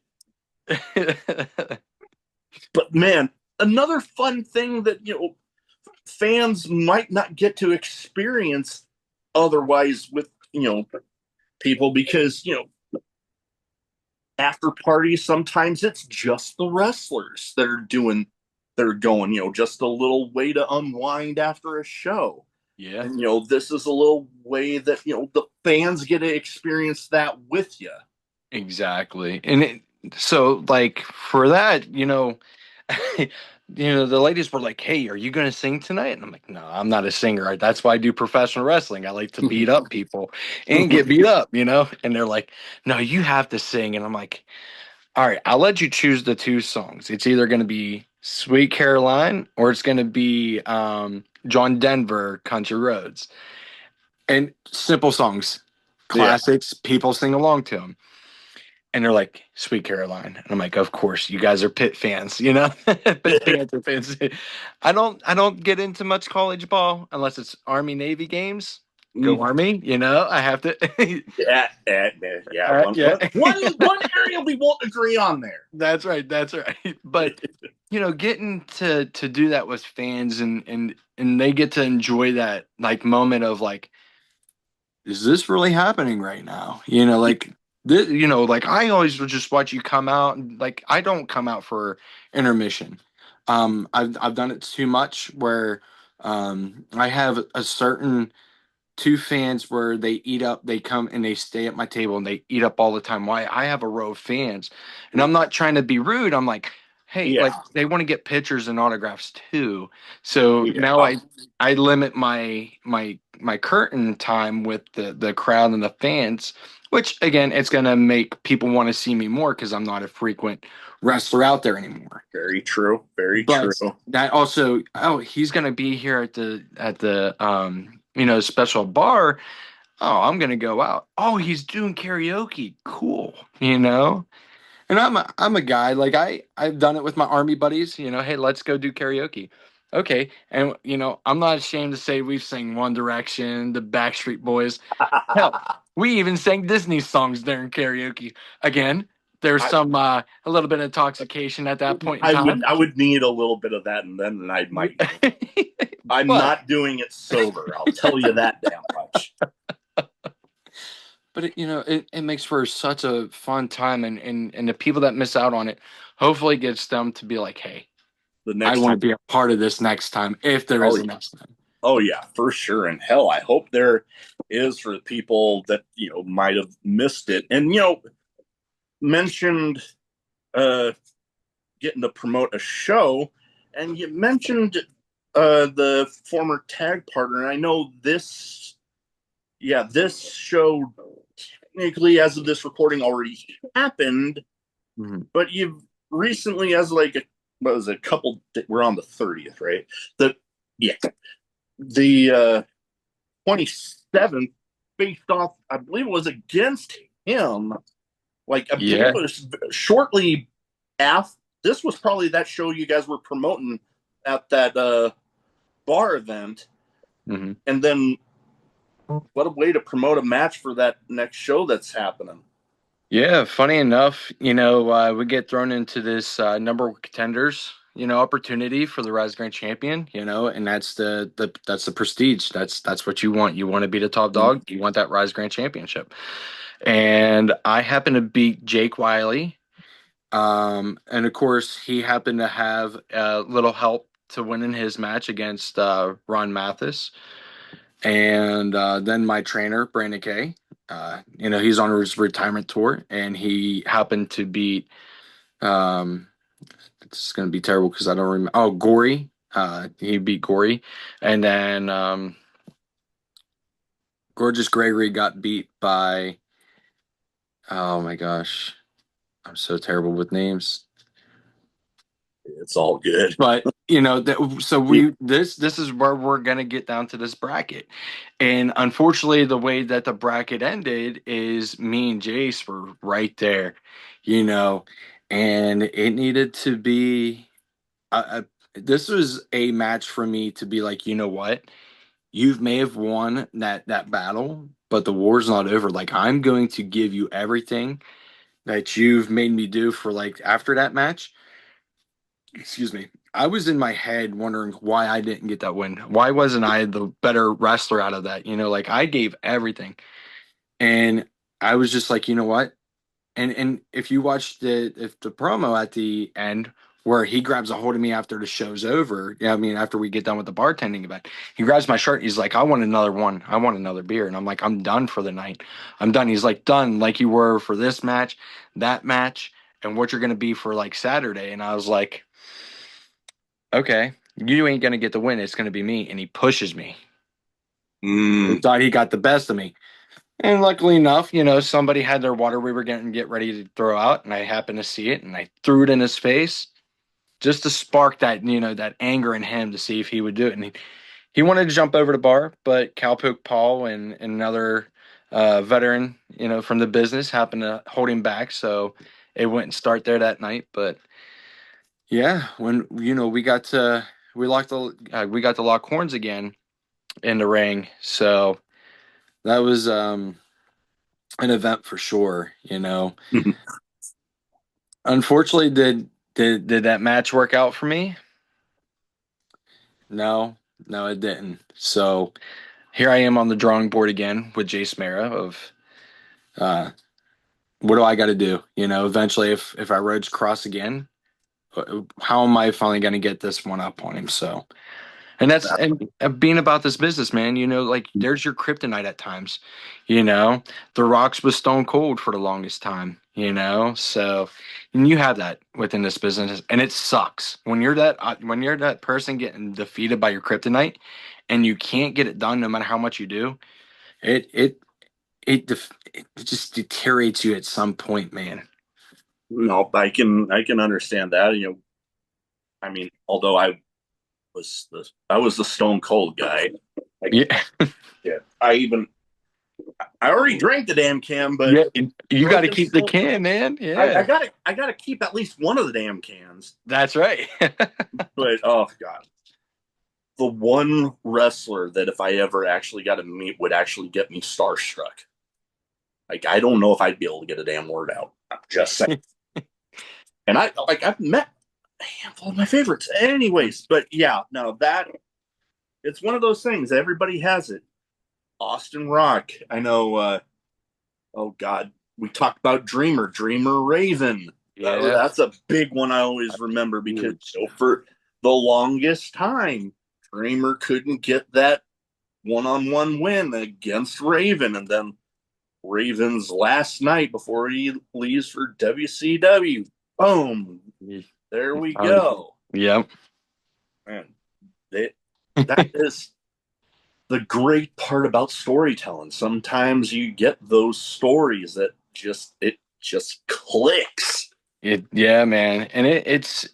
[SPEAKER 3] But man, another fun thing that fans might not get to experience otherwise with people, because after parties sometimes it's just the wrestlers that are doing they're going just a little way to unwind after a show.
[SPEAKER 1] Yeah,
[SPEAKER 3] And this is a little way that the fans get to experience that with you.
[SPEAKER 1] exactly. So like for that, the ladies were like, "Hey, are you going to sing tonight?" And I'm like, "No, I'm not a singer. That's why I do professional wrestling. I like to beat up people and get beat up." And they're like, "No, you have to sing." And I'm like, "All right, I'll let you choose the two songs. It's either going to be Sweet Caroline or it's going to be John Denver, Country Roads." And simple songs,
[SPEAKER 3] Yeah.
[SPEAKER 1] classics, people sing along to them. And they're like, Sweet Caroline. And I'm like, of course, you guys are Pitt fans, Pitt Panther fans. I don't get into much college ball unless it's Army Navy games. Go Army, I have to.
[SPEAKER 3] Yeah, yeah. One,
[SPEAKER 1] Yeah.
[SPEAKER 3] one, one, one area we won't agree on there.
[SPEAKER 1] That's right. That's right. But getting to do that with fans and they get to enjoy that like moment of like, is this really happening right now? Like this, like I always would just watch you come out and like I don't come out for intermission. I've done it too much where I have a certain two fans where they eat up, they come and they stay at my table and they eat up all the time. Why? I have a row of fans, and I'm not trying to be rude. I'm like, hey,
[SPEAKER 3] Yeah,
[SPEAKER 1] like they want to get pictures and autographs too. So now
[SPEAKER 3] yeah.
[SPEAKER 1] I limit my curtain time with the crowd and the fans, which again, it's gonna make people want to see me more because I'm not a frequent wrestler out there anymore.
[SPEAKER 3] Very true. Very true.
[SPEAKER 1] But that also, oh, he's gonna be here at the special bar. Oh, I'm gonna go out. Oh, he's doing karaoke. Cool, And I'm a guy like I've done it with my army buddies. Hey, let's go do karaoke. Okay, and I'm not ashamed to say we've sang One Direction, the Backstreet Boys. Hell, we even sang Disney songs during karaoke. Again, there's
[SPEAKER 3] I,
[SPEAKER 1] some a little bit of intoxication at that point in time.
[SPEAKER 3] I would need a little bit of that, and then I might. I'm
[SPEAKER 1] but
[SPEAKER 3] not doing it sober. I'll tell you that damn much.
[SPEAKER 1] but it makes for such a fun time, and the people that miss out on it, hopefully gets them to be like, hey,
[SPEAKER 3] The
[SPEAKER 1] I
[SPEAKER 3] next
[SPEAKER 1] want
[SPEAKER 3] time.
[SPEAKER 1] to be a part of this next time if there
[SPEAKER 3] Oh
[SPEAKER 1] is a
[SPEAKER 3] yeah.
[SPEAKER 1] next time.
[SPEAKER 3] Oh yeah, for sure. And hell, I hope there is for the people that might have missed it. And mentioned uh getting to promote a show, and you mentioned the former tag partner. And I know this show technically, as of this recording, already happened,
[SPEAKER 1] Mhm.
[SPEAKER 3] but you've recently, as like what was it, a couple, we're on the 30th, right? The Yeah, the 27th faced off, I believe it was against him. Like, I believe
[SPEAKER 1] Yeah.
[SPEAKER 3] it was shortly after. This was probably that show you guys were promoting at that bar event.
[SPEAKER 1] Hmm.
[SPEAKER 3] And then what a way to promote a match for that next show that's happening.
[SPEAKER 1] Yeah. Funny enough, we get thrown into this number one contenders, opportunity for the Rise Grand Champion, and that's the prestige. That's what you want. You want to be the top dog. You want that Rise Grand Championship. And I happen to beat Jake Wiley. And of course, he happened to have a little help to win in his match against Ron Mathis. And then my trainer, Brandon Kay, he's on his retirement tour, and he happened to beat. Um, it's going to be terrible because I don't remember. Oh, Gory. He beat Gory, and then Gorgeous Gregory got beat by. Oh my gosh, I'm so terrible with names.
[SPEAKER 3] It's all good.
[SPEAKER 1] But so this is where we're gonna get down to this bracket, and unfortunately, the way that the bracket ended is me and Jace were right there, and it needed to be. This was a match for me to be like, you know what, you may have won that battle, but the war's not over. Like I'm going to give you everything that you've made me do for like after that match. Excuse me. I was in my head wondering why I didn't get that win. Why wasn't I the better wrestler out of that? Like I gave everything. And I was just like, you know what? And if you watch the promo at the end where he grabs a hold of me after the show's over, yeah, I mean after we get done with the bartending event, he grabs my shirt. He's like, I want another one. I want another beer. And I'm like, I'm done for the night. I'm done. He's like, done like you were for this match, that match, and what you're gonna be for like Saturday. And I was like, okay, you ain't gonna get the win. It's gonna be me. And he pushes me. He
[SPEAKER 3] Mm.
[SPEAKER 1] thought he got the best of me. And luckily enough, somebody had their water we were getting get ready to throw out, and I happened to see it, and I threw it in his face just to spark that anger in him to see if he would do it. And he wanted to jump over the bar, but Cowpoke Paul and another veteran, from the business happened to hold him back, so it wouldn't start there that night. But yeah, when we got to lock horns again in the ring, so that was an event for sure. Unfortunately, did that match work out for me? No, no, it didn't. So here I am on the drawing board again with Jace Mara of uh, what do I got to do? Eventually, if I roads cross again, how am I finally going to get this one up on him? So And that's and being about this business, man, like there's your kryptonite at times, you know. The Rocks was stone cold for the longest time, So, and you have that within this business, and it sucks when you're that person getting defeated by your kryptonite, and you can't get it done no matter how much you do. It just deteriorates you at some point, man.
[SPEAKER 3] No, I can understand that. I mean, although I was the stone cold guy. Like,
[SPEAKER 1] Yeah,
[SPEAKER 3] yeah, I already drank the damn can, but
[SPEAKER 1] yeah. You got to
[SPEAKER 3] drinking
[SPEAKER 1] keep the
[SPEAKER 3] stone
[SPEAKER 1] can,
[SPEAKER 3] cold.
[SPEAKER 1] man.
[SPEAKER 3] I
[SPEAKER 1] Yeah,
[SPEAKER 3] gotta keep at least one of the damn cans.
[SPEAKER 1] that's right.
[SPEAKER 3] But oh god, the one wrestler that if I ever actually got to meet would actually get me starstruck. Like I don't know if I'd be able to get a damn word out. I'm just saying. And I've met a handful of my favorites, anyways. But yeah, no, that it's one of those things. Everybody has it. Austin Rock. I know. Oh God, we talked about Dreamer Raven.
[SPEAKER 1] Yeah,
[SPEAKER 3] That's a big one I always remember because
[SPEAKER 1] huge.
[SPEAKER 3] for the longest time, Dreamer couldn't get that one-on-one win against Raven, and then Raven's last night before he leaves for WCW, boom, there we go.
[SPEAKER 1] Yep.
[SPEAKER 3] Man, it, that is the great part about storytelling. Sometimes you get those stories that just clicks.
[SPEAKER 1] Yeah, man, and it's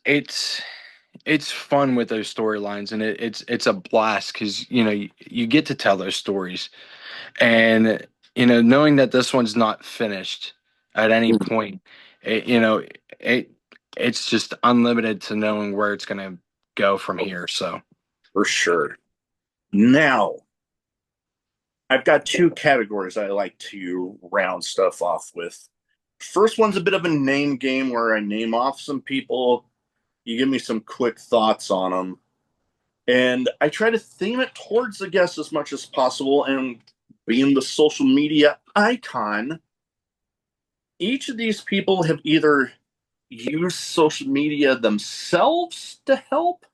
[SPEAKER 1] fun with those storylines, and it's a blast because you get to tell those stories, and knowing that this one's not finished at any point, it, you know it it's just unlimited to knowing where it's gonna go from here. So
[SPEAKER 3] For sure. Now, I've got two categories I like to round stuff off with. First one's a bit of a name game where I name off some people. You give me some quick thoughts on them. And I try to theme it towards the guest as much as possible. And being the social media icon, each of these people have either used social media themselves to help,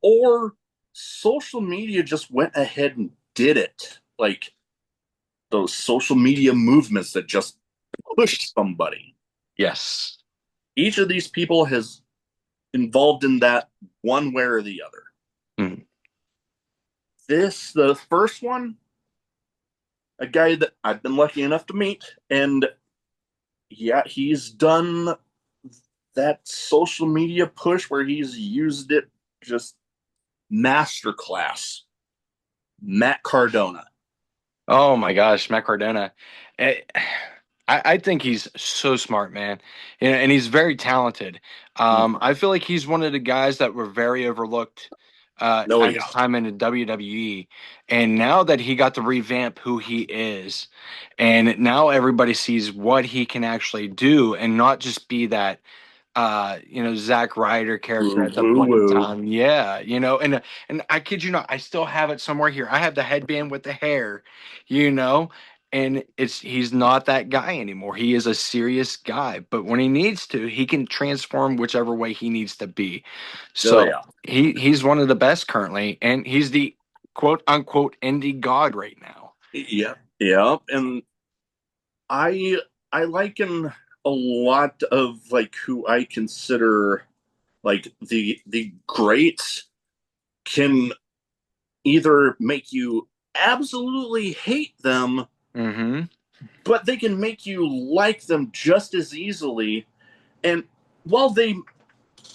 [SPEAKER 3] or social media just went ahead and did it. Like those social media movements that just pushed somebody.
[SPEAKER 1] yes.
[SPEAKER 3] Each of these people has involved in that one way or the other.
[SPEAKER 1] Mhm.
[SPEAKER 3] The first one, a guy that I've been lucky enough to meet, and yeah, he's done that social media push where he's used it just masterclass. Matt Cardona.
[SPEAKER 1] Oh my gosh, Matt Cardona. Eh, I think he's so smart, man, and he's very talented. I feel like he's one of the guys that were very overlooked
[SPEAKER 3] No,
[SPEAKER 1] at
[SPEAKER 3] yeah,
[SPEAKER 1] his time in the WWE, and now that he got to revamp who he is, and now everybody sees what he can actually do, and not just be that Zack Ryder character at the
[SPEAKER 3] woo
[SPEAKER 1] point in
[SPEAKER 3] woo.
[SPEAKER 1] time. Yeah, and I kid you not, I still have it somewhere here. I have the headband with the hair, you know, and he's not that guy anymore. He is a serious guy, but when he needs to, he can transform whichever way he needs to be.
[SPEAKER 3] Oh
[SPEAKER 1] So
[SPEAKER 3] yeah,
[SPEAKER 1] he's one of the best currently, and he's the quote unquote indie god right now.
[SPEAKER 3] yeah, yeah. And I I liken a lot of like who I consider like the greats can either make you absolutely hate them,
[SPEAKER 1] Mm-hmm.
[SPEAKER 3] but they can make you like them just as easily. And while they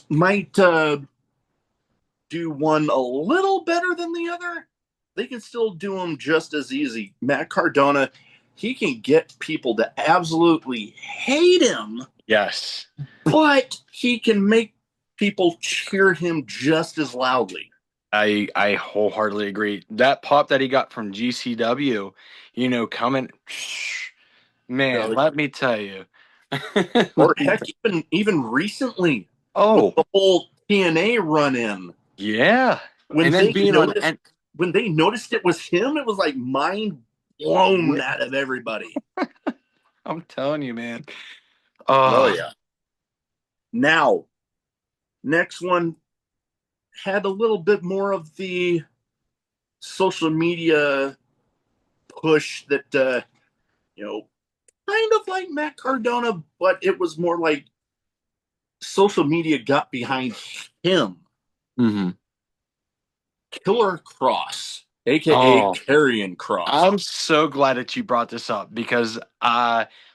[SPEAKER 3] might do one a little better than the other, they can still do them just as easy. Matt Cardona, he can get people to absolutely hate him,
[SPEAKER 1] Yes.
[SPEAKER 3] but he can make people cheer him just as loudly.
[SPEAKER 1] I wholeheartedly agree. That pop that he got from GCW, coming, man,
[SPEAKER 3] So,
[SPEAKER 1] let me tell you.
[SPEAKER 3] or heck, even recently with
[SPEAKER 1] Oh,
[SPEAKER 3] the whole TNA run in,
[SPEAKER 1] yeah.
[SPEAKER 3] when
[SPEAKER 1] And then
[SPEAKER 3] they
[SPEAKER 1] being on
[SPEAKER 3] noticed
[SPEAKER 1] and
[SPEAKER 3] when they noticed it was him, it was like mind blown
[SPEAKER 1] yeah,
[SPEAKER 3] out of everybody.
[SPEAKER 1] I'm telling you, man.
[SPEAKER 3] Oh
[SPEAKER 1] Oh,
[SPEAKER 3] yeah. Now, next one, had a little bit more of the social media push that you know, kind of like Matt Cardona, but it was more like social media got behind him.
[SPEAKER 1] Hmm.
[SPEAKER 3] Killer Cross, aka
[SPEAKER 1] Oh,
[SPEAKER 3] Carrion Cross.
[SPEAKER 1] I'm so glad that you brought this up because,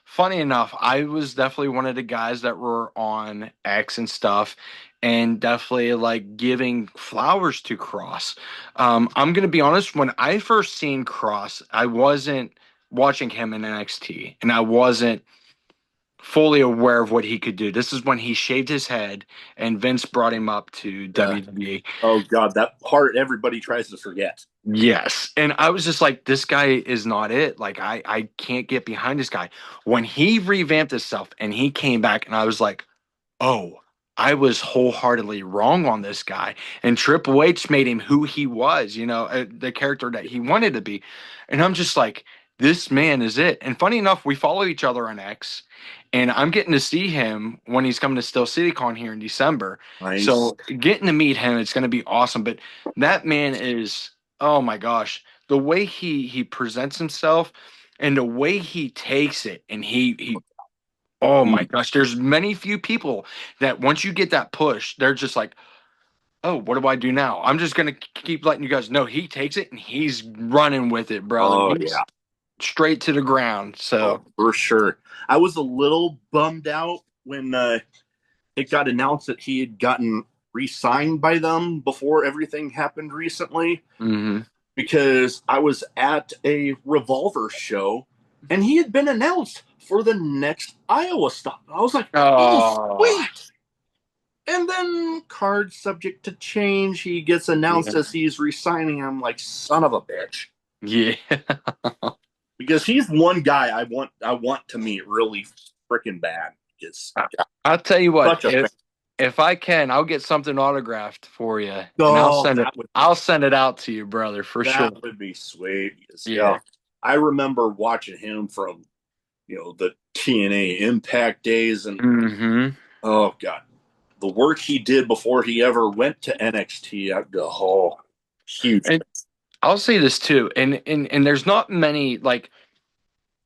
[SPEAKER 1] funny enough, I was definitely one of the guys that were on X and stuff, and definitely like giving flowers to Cross. I'm gonna be honest, when I first seen Cross, I wasn't watching him in NXT, and I wasn't fully aware of what he could do. This is when he shaved his head, and Vince brought him up to
[SPEAKER 3] Uh,
[SPEAKER 1] WWE.
[SPEAKER 3] oh God, that part everybody tries to forget.
[SPEAKER 1] Yes. And I was just like, this guy is not it. Like, I can't get behind this guy. When he revamped himself and he came back, and I was like, oh, I was wholeheartedly wrong on this guy. And Triple H made him who he was, the character that he wanted to be. And I'm just like, this man is it. And funny enough, we follow each other on X, and I'm getting to see him when he's coming to Steel City Con here in December.
[SPEAKER 3] Nice.
[SPEAKER 1] So getting to meet him, it's going to be awesome. But that man is, oh my gosh, the way he presents himself and the way he takes it, and he oh my
[SPEAKER 3] Mm.
[SPEAKER 1] gosh, there's many few people that once you get that push, they're just like, oh, what do I do now? I'm just gonna keep letting you guys know. He takes it and he's running with it, brother.
[SPEAKER 3] Oh
[SPEAKER 1] He's
[SPEAKER 3] yeah.
[SPEAKER 1] straight to the ground.
[SPEAKER 3] Oh,
[SPEAKER 1] So
[SPEAKER 3] for sure. I was a little bummed out when it got announced that he had gotten re-signed by them before everything happened recently,
[SPEAKER 1] mhm.
[SPEAKER 3] because I was at a Revolver show and he had been announced for the next Iowa stop. I was like, oh,
[SPEAKER 1] Oh
[SPEAKER 3] sweet. And then card subject to change. He gets announced
[SPEAKER 1] yeah.
[SPEAKER 3] as he's resigning. I'm like, son of a bitch.
[SPEAKER 1] Yeah.
[SPEAKER 3] Because he's one guy I want to meet really freaking bad. It's
[SPEAKER 1] I'll tell you what,
[SPEAKER 3] such a fan.
[SPEAKER 1] if I can, I'll get something autographed for you, and
[SPEAKER 3] Oh, that would
[SPEAKER 1] I'll send it out to you, brother, for sure.
[SPEAKER 3] be sweet. Yeah,
[SPEAKER 1] Yeah.
[SPEAKER 3] I remember watching him from the TNA Impact days, and
[SPEAKER 1] Hmm.
[SPEAKER 3] oh god, the work he did before he ever went to NXT. Oh, huge.
[SPEAKER 1] And I'll say this too, and there's not many, like,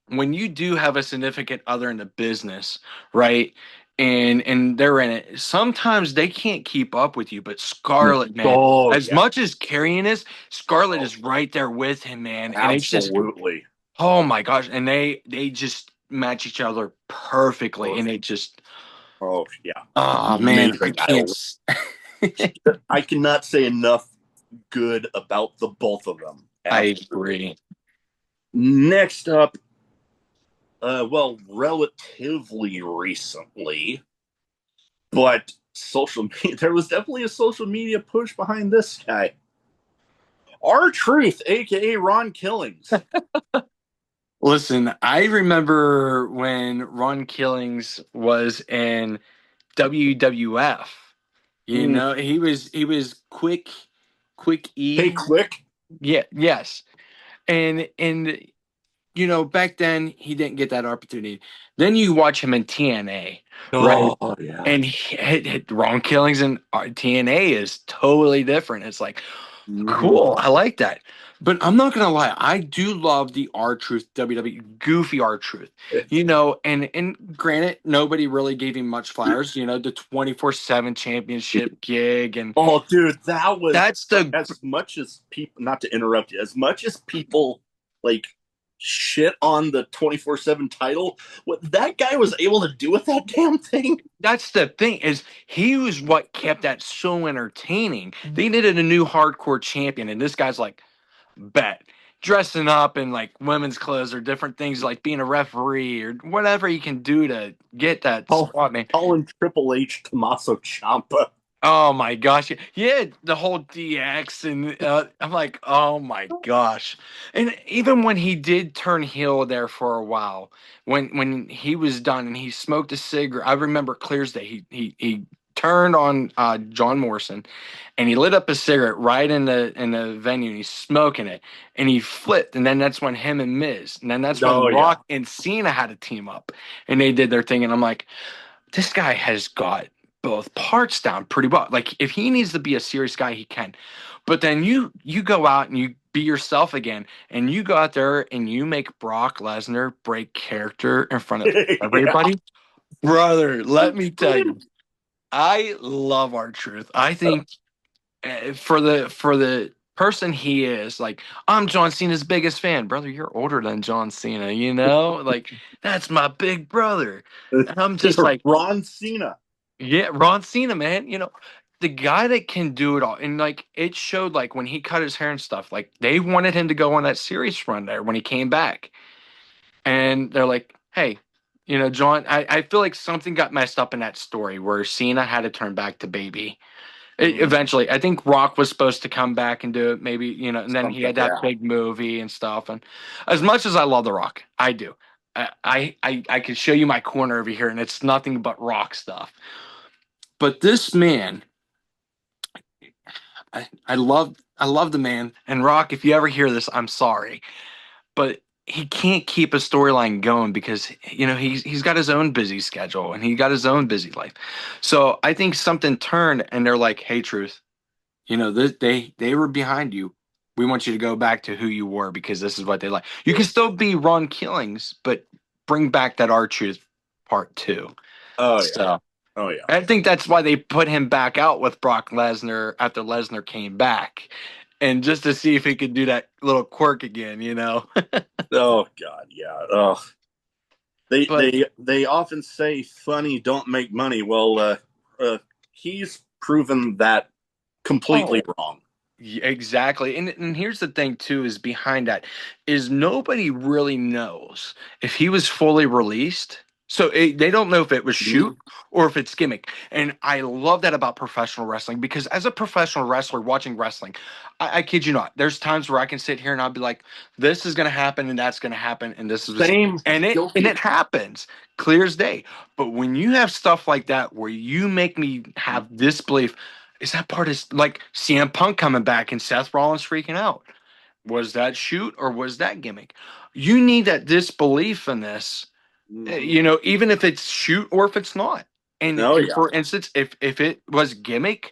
[SPEAKER 1] when you do have a significant other in the business, right? And they're in it. Sometimes they can't keep up with you, but Scarlett, man,
[SPEAKER 3] Oh
[SPEAKER 1] as
[SPEAKER 3] yeah,
[SPEAKER 1] much as Carrion is, Scarlett
[SPEAKER 3] oh,
[SPEAKER 1] is right there with him, man. And it's just,
[SPEAKER 3] absolutely.
[SPEAKER 1] oh my gosh, and they just match each other perfectly,
[SPEAKER 3] Oh,
[SPEAKER 1] and it just,
[SPEAKER 3] oh yeah,
[SPEAKER 1] oh man, I
[SPEAKER 3] amazing.
[SPEAKER 1] can't.
[SPEAKER 3] I cannot say enough good about the both of them.
[SPEAKER 1] I
[SPEAKER 3] Absolutely.
[SPEAKER 1] agree.
[SPEAKER 3] Next up, well, relatively recently, but social media. There was definitely a social media push behind this guy. R Truth, aka Ron Killings.
[SPEAKER 1] Listen, I remember when Ron Killings was in WWF.
[SPEAKER 3] Mm.
[SPEAKER 1] He was quick
[SPEAKER 3] Hey,
[SPEAKER 1] E.
[SPEAKER 3] quick.
[SPEAKER 1] Yeah, yes. And back then he didn't get that opportunity. Then you watch him in TNA, right?
[SPEAKER 3] Oh yeah.
[SPEAKER 1] And Ron Killings in TNA is totally different. It's like,
[SPEAKER 3] Mm-hmm.
[SPEAKER 1] cool, I like that. But I'm not gonna lie, I do love the R Truth WWE goofy R Truth. And granted, nobody really gave him much flowers. The 24/7 championship gig, and
[SPEAKER 3] Oh, dude, that was
[SPEAKER 1] that's the
[SPEAKER 3] as much as people. Not to interrupt you, as much as people like shit on the 24/7 title, what that guy was able to do with that damn thing.
[SPEAKER 1] that's the thing is he was what kept that so entertaining. They needed a new hardcore champion, and this guy's like, bet. Dressing up in like women's clothes or different things, like being a referee or whatever you can do to get that
[SPEAKER 3] Oh,
[SPEAKER 1] spot, man.
[SPEAKER 3] calling Triple H Tommaso Ciampa.
[SPEAKER 1] Oh my gosh. Yeah, the whole DX, and I'm like, oh my gosh. And even when he did turn heel there for a while, when he was done and he smoked a cigarette, I remember clear as day, he turned on John Morrison, and he lit up a cigarette right in the venue, and he's smoking it, and he flipped, and then that's when him and Miz, and then that's when
[SPEAKER 3] Oh yeah.
[SPEAKER 1] Rock and Cena had to team up, and they did their thing, and I'm like, this guy has got both parts down pretty well. Like if he needs to be a serious guy, he can. But then you go out and you be yourself again, and you go out there and you make Brock Lesnar break character in front of
[SPEAKER 3] Yeah.
[SPEAKER 1] everybody. Brother, let me tell you, I love our truth. I think for the person he is, like I'm John Cena's biggest fan, brother. You're older than John Cena, like that's my big brother. And I'm just like,
[SPEAKER 3] Ron Cena.
[SPEAKER 1] yeah, Ron Cena, man. The guy that can do it all, and like it showed, like when he cut his hair and stuff, like they wanted him to go on that series run there when he came back, and they're like, hey. John, I feel like something got messed up in that story where Cena had to turn back to baby. Eventually, I think Rock was supposed to come back and do it, maybe, and then he
[SPEAKER 3] Something,
[SPEAKER 1] had that
[SPEAKER 3] yeah.
[SPEAKER 1] big movie and stuff. And as much as I love The Rock, I do. I could show you my corner over here, and it's nothing but Rock stuff. But this man, I love the man. And Rock, if you ever hear this, I'm sorry, but he can't keep a storyline going because he's got his own busy schedule and he got his own busy life. So I think something turned, and they're like, "Hey, Truth. They were behind you. We want you to go back to who you were because this is what they like. You can still be Ron Killings, but bring back that R-Truth part two."
[SPEAKER 3] Oh yeah.
[SPEAKER 1] So
[SPEAKER 3] Oh yeah.
[SPEAKER 1] I think that's why they put him back out with Brock Lesnar after Lesnar came back, and just to see if he could do that little quirk again.
[SPEAKER 3] Oh God, yeah. Oh, they
[SPEAKER 1] But
[SPEAKER 3] they they often say funny don't make money. Well, he's proven that completely
[SPEAKER 1] oh,
[SPEAKER 3] wrong.
[SPEAKER 1] exactly. And here's the thing too, is behind that is nobody really knows if he was fully released. So they don't know if it was shoot or if it's gimmick. And I love that about professional wrestling because as a professional wrestler watching wrestling, I kid you not, there's times where I can sit here and I'll be like, this is gonna happen and that's gonna happen and this is
[SPEAKER 3] Same,
[SPEAKER 1] and it
[SPEAKER 3] guilty.
[SPEAKER 1] happens clear as day. But when you have stuff like that where you make me have disbelief, is that part is like CM Punk coming back and Seth Rollins freaking out. Was that shoot or was that gimmick? You need that disbelief in this,
[SPEAKER 3] Mhm.
[SPEAKER 1] even if it's shoot or if it's not. And,
[SPEAKER 3] Oh
[SPEAKER 1] and
[SPEAKER 3] yeah.
[SPEAKER 1] for instance, if it was gimmick,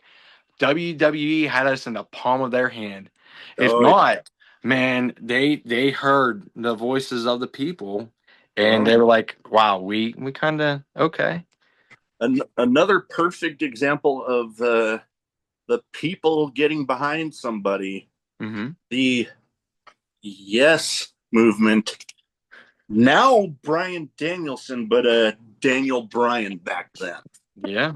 [SPEAKER 1] WWE had us in the palm of their hand. If
[SPEAKER 3] Oh yeah.
[SPEAKER 1] not, man, they heard the voices of the people and
[SPEAKER 3] Oh.
[SPEAKER 1] they were like, wow, we kind of okay.
[SPEAKER 3] Another perfect example of the people getting behind somebody.
[SPEAKER 1] Hmm.
[SPEAKER 3] The Yes movement. Now Brian Danielson, but Daniel Bryan back then.
[SPEAKER 1] Yeah.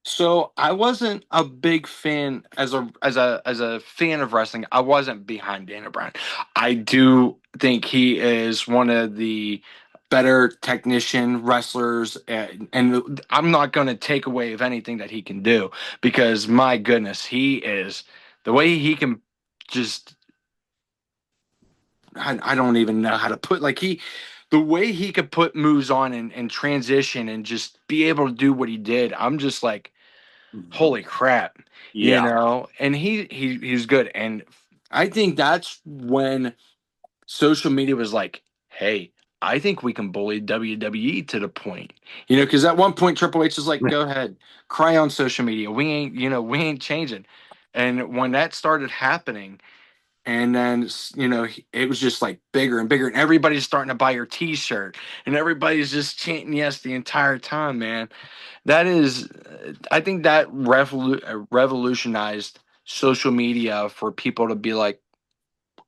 [SPEAKER 1] So I wasn't a big fan as a fan of wrestling. I wasn't behind Daniel Bryan. I do think he is one of the better technician wrestlers, and I'm not going to take away of anything that he can do because my goodness, he is the way he can just I don't even know how to put like the way he could put moves on and transition and just be able to do what he did. I'm just like holy crap,
[SPEAKER 3] Yeah.
[SPEAKER 1] and he's good. And I think that's when social media was like, hey, I think we can bully WWE to the point, because at one point Triple H is like, go ahead, cry on social media. We ain't changing. And when that started happening, and then it was just like bigger and bigger, and everybody's starting to buy your T-shirt, and everybody's just chanting yes the entire time, man. That is, I think that revolutionized social media for people to be like,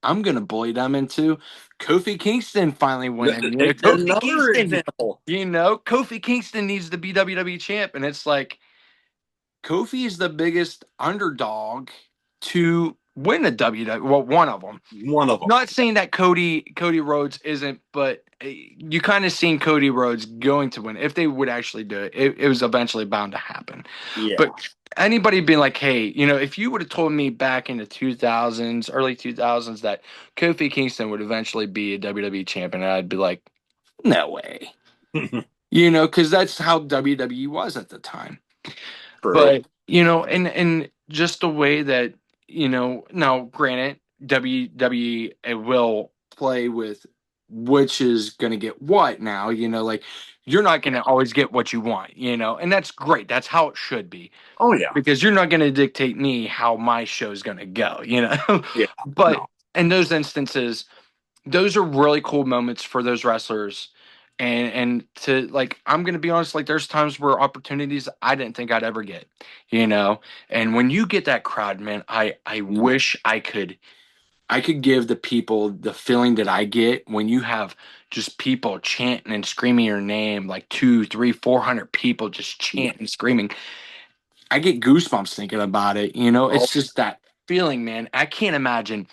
[SPEAKER 1] I'm gonna bully them into Kofi Kingston finally winning. Kofi
[SPEAKER 3] Another
[SPEAKER 1] Kingston,
[SPEAKER 3] example.
[SPEAKER 1] Kofi Kingston needs to be WWE champ, and it's like Kofi is the biggest underdog to win a WWE. Well, one of them.
[SPEAKER 3] One of them.
[SPEAKER 1] Not saying that Cody Rhodes isn't, but you kind of seen Cody Rhodes going to win if they would actually do it. It was eventually bound to happen.
[SPEAKER 3] Yeah.
[SPEAKER 1] But anybody being like, hey, if you would have told me back in the 2000s, early 2000s, that Kofi Kingston would eventually be a WWE champion, I'd be like, no way. Because that's how WWE was at the time.
[SPEAKER 3] True.
[SPEAKER 1] But and just the way that now granted, WWE will play with which is going to get what now. Like you're not going to always get what you want, and that's great. That's how it should be,
[SPEAKER 3] Oh yeah.
[SPEAKER 1] because you're not going to dictate me how my show's going to go.
[SPEAKER 3] Yeah.
[SPEAKER 1] But
[SPEAKER 3] No.
[SPEAKER 1] in those instances, those are really cool moments for those wrestlers. And to like, I'm gonna be honest, like there's times where opportunities I didn't think I'd ever get, you know. And when you get that crowd, man, I wish I could give the people the feeling that I get when you have just people chanting and screaming your name, like two, three, 400 people just
[SPEAKER 3] Yeah.
[SPEAKER 1] chanting, screaming. I get goosebumps thinking about it.
[SPEAKER 3] Oh,
[SPEAKER 1] It's just that feeling, man. I can't imagine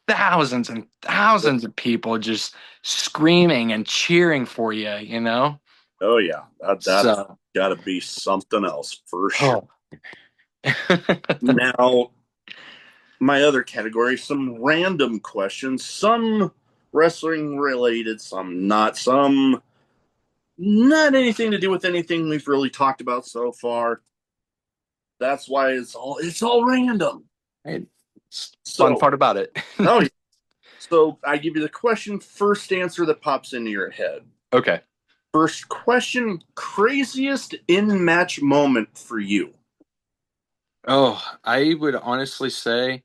[SPEAKER 1] thousands and thousands of people just screaming and cheering for you.
[SPEAKER 3] oh yeah. That's
[SPEAKER 1] So,
[SPEAKER 3] got to be something else for sure.
[SPEAKER 1] oh.
[SPEAKER 3] Now, my other category, some random questions, some wrestling related, some not, some not anything to do with anything we've really talked about so far. That's why it's all random.
[SPEAKER 1] Hey, it's the fun
[SPEAKER 3] So,
[SPEAKER 1] part about it.
[SPEAKER 3] oh yeah. So I give you the question, first answer that pops into your head.
[SPEAKER 1] Okay.
[SPEAKER 3] First question, craziest in match moment for you.
[SPEAKER 1] Oh, I would honestly say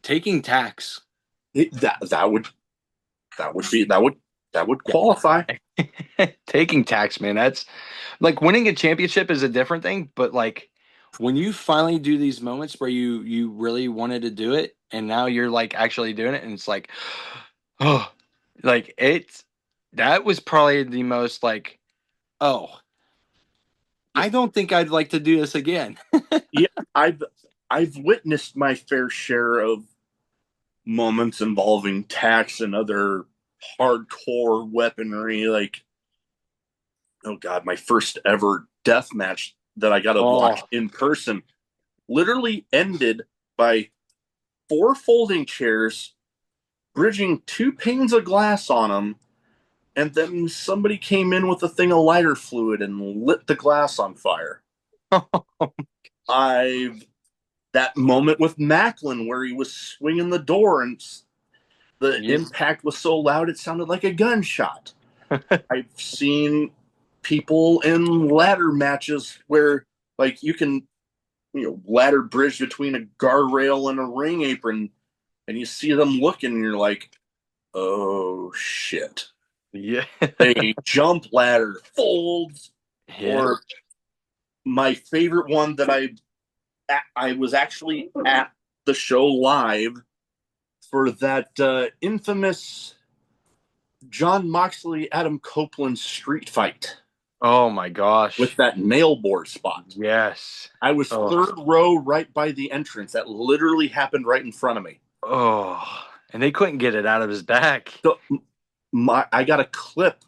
[SPEAKER 1] taking tax.
[SPEAKER 3] That would qualify.
[SPEAKER 1] Taking tax, man. That's like winning a championship is a different thing, but like when you finally do these moments where you really wanted to do it and now you're like actually doing it and it's like oh, like that was probably the most like, oh,
[SPEAKER 3] Yeah,
[SPEAKER 1] I don't think I'd like to do this again.
[SPEAKER 3] yeah. I've witnessed my fair share of moments involving tax and other hardcore weaponry. Like, oh god, my first ever death match that I got to watch
[SPEAKER 1] Oh,
[SPEAKER 3] in person literally ended by four folding chairs bridging two panes of glass on them, and then somebody came in with a thing of lighter fluid and lit the glass on fire. I've that moment with Macklin where he was swinging the door and the
[SPEAKER 1] yeah.
[SPEAKER 3] impact was so loud it sounded like a gunshot. I've seen people in ladder matches where like you can ladder bridge between a guardrail and a ring apron, and you see them looking and you're like, oh shit.
[SPEAKER 1] Yeah.
[SPEAKER 3] They jump ladder folds,
[SPEAKER 1] Yeah.
[SPEAKER 3] or my favorite one that I was actually at the show live for that infamous John Moxley Adam Copeland street fight
[SPEAKER 1] Oh my
[SPEAKER 3] with
[SPEAKER 1] gosh.
[SPEAKER 3] that nailboard spot.
[SPEAKER 1] Yes.
[SPEAKER 3] I was
[SPEAKER 1] Oh.
[SPEAKER 3] third row right by the entrance. That literally happened right in front of me.
[SPEAKER 1] Oh. And they couldn't get it out of his back.
[SPEAKER 3] So I got a clip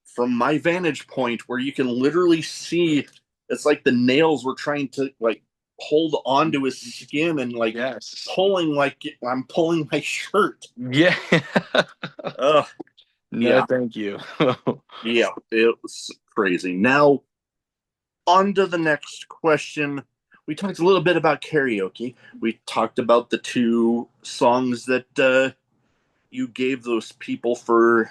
[SPEAKER 3] from my vantage point where you can literally see it's like the nails were trying to like hold onto his skin and like
[SPEAKER 1] Yes.
[SPEAKER 3] pulling like I'm pulling my shirt.
[SPEAKER 1] Yeah.
[SPEAKER 3] Uh
[SPEAKER 1] No,
[SPEAKER 3] yeah,
[SPEAKER 1] thank you.
[SPEAKER 3] yeah, it was crazy. Now on to the next question. We talked a little bit about karaoke. We talked about the two songs that you gave those people for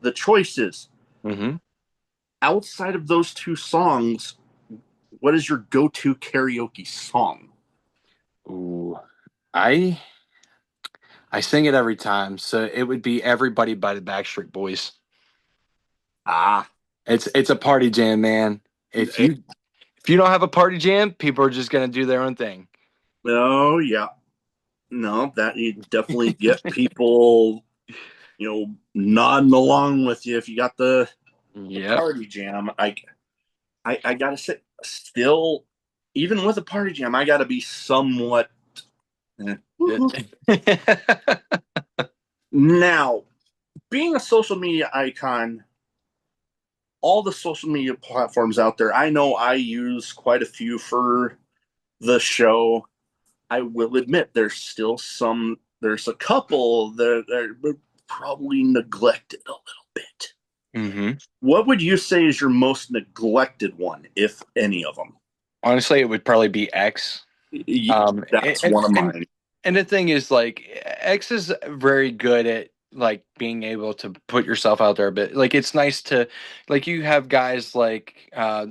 [SPEAKER 3] the choices.
[SPEAKER 1] hmm
[SPEAKER 3] Outside of those two songs, what is your go-to karaoke song?
[SPEAKER 1] Ooh. I I sing it every time, so it would be Everybody by the Backstreet Boys.
[SPEAKER 3] Ah,
[SPEAKER 1] It's a party jam, man. If
[SPEAKER 3] eh,
[SPEAKER 1] you if you don't have a party jam, people are just gonna do their own thing.
[SPEAKER 3] oh yeah, no, that you definitely get people, nodding along with you if you got the
[SPEAKER 1] Yep.
[SPEAKER 3] party jam. I gotta say, still, even with a party jam, I gotta be somewhat. eh. Now, being a social media icon, all the social media platforms out there, I know I use quite a few for the show. I will admit there's a couple that are probably neglected a little bit.
[SPEAKER 1] hmm
[SPEAKER 3] What would you say is your most neglected one, if any of them?
[SPEAKER 1] Honestly, it would probably be X.
[SPEAKER 3] That's one of
[SPEAKER 1] And
[SPEAKER 3] mine.
[SPEAKER 1] and the thing is, like, X is very good at like being able to put yourself out there a bit. Like it's nice to like you have guys like uh,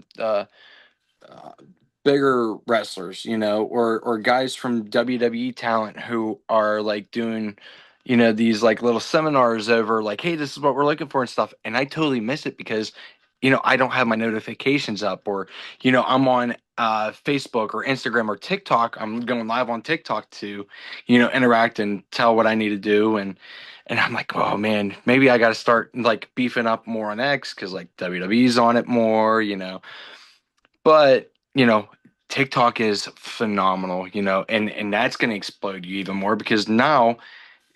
[SPEAKER 1] bigger wrestlers, you know, or guys from WWE talent who are like doing, you know, these like little seminars over like, hey, this is what we're looking for and stuff. And I totally miss it because, you know, I don't have my notifications up or, you know, I'm on Facebook or Instagram or TikTok. I'm going live on TikTok to, you know, interact and tell what I need to do. And I'm like, oh man, maybe I got to start like beefing up more on X because like WWE's on it more, you know. But, you know, TikTok is phenomenal, you know, and that's going to explode you even more because now,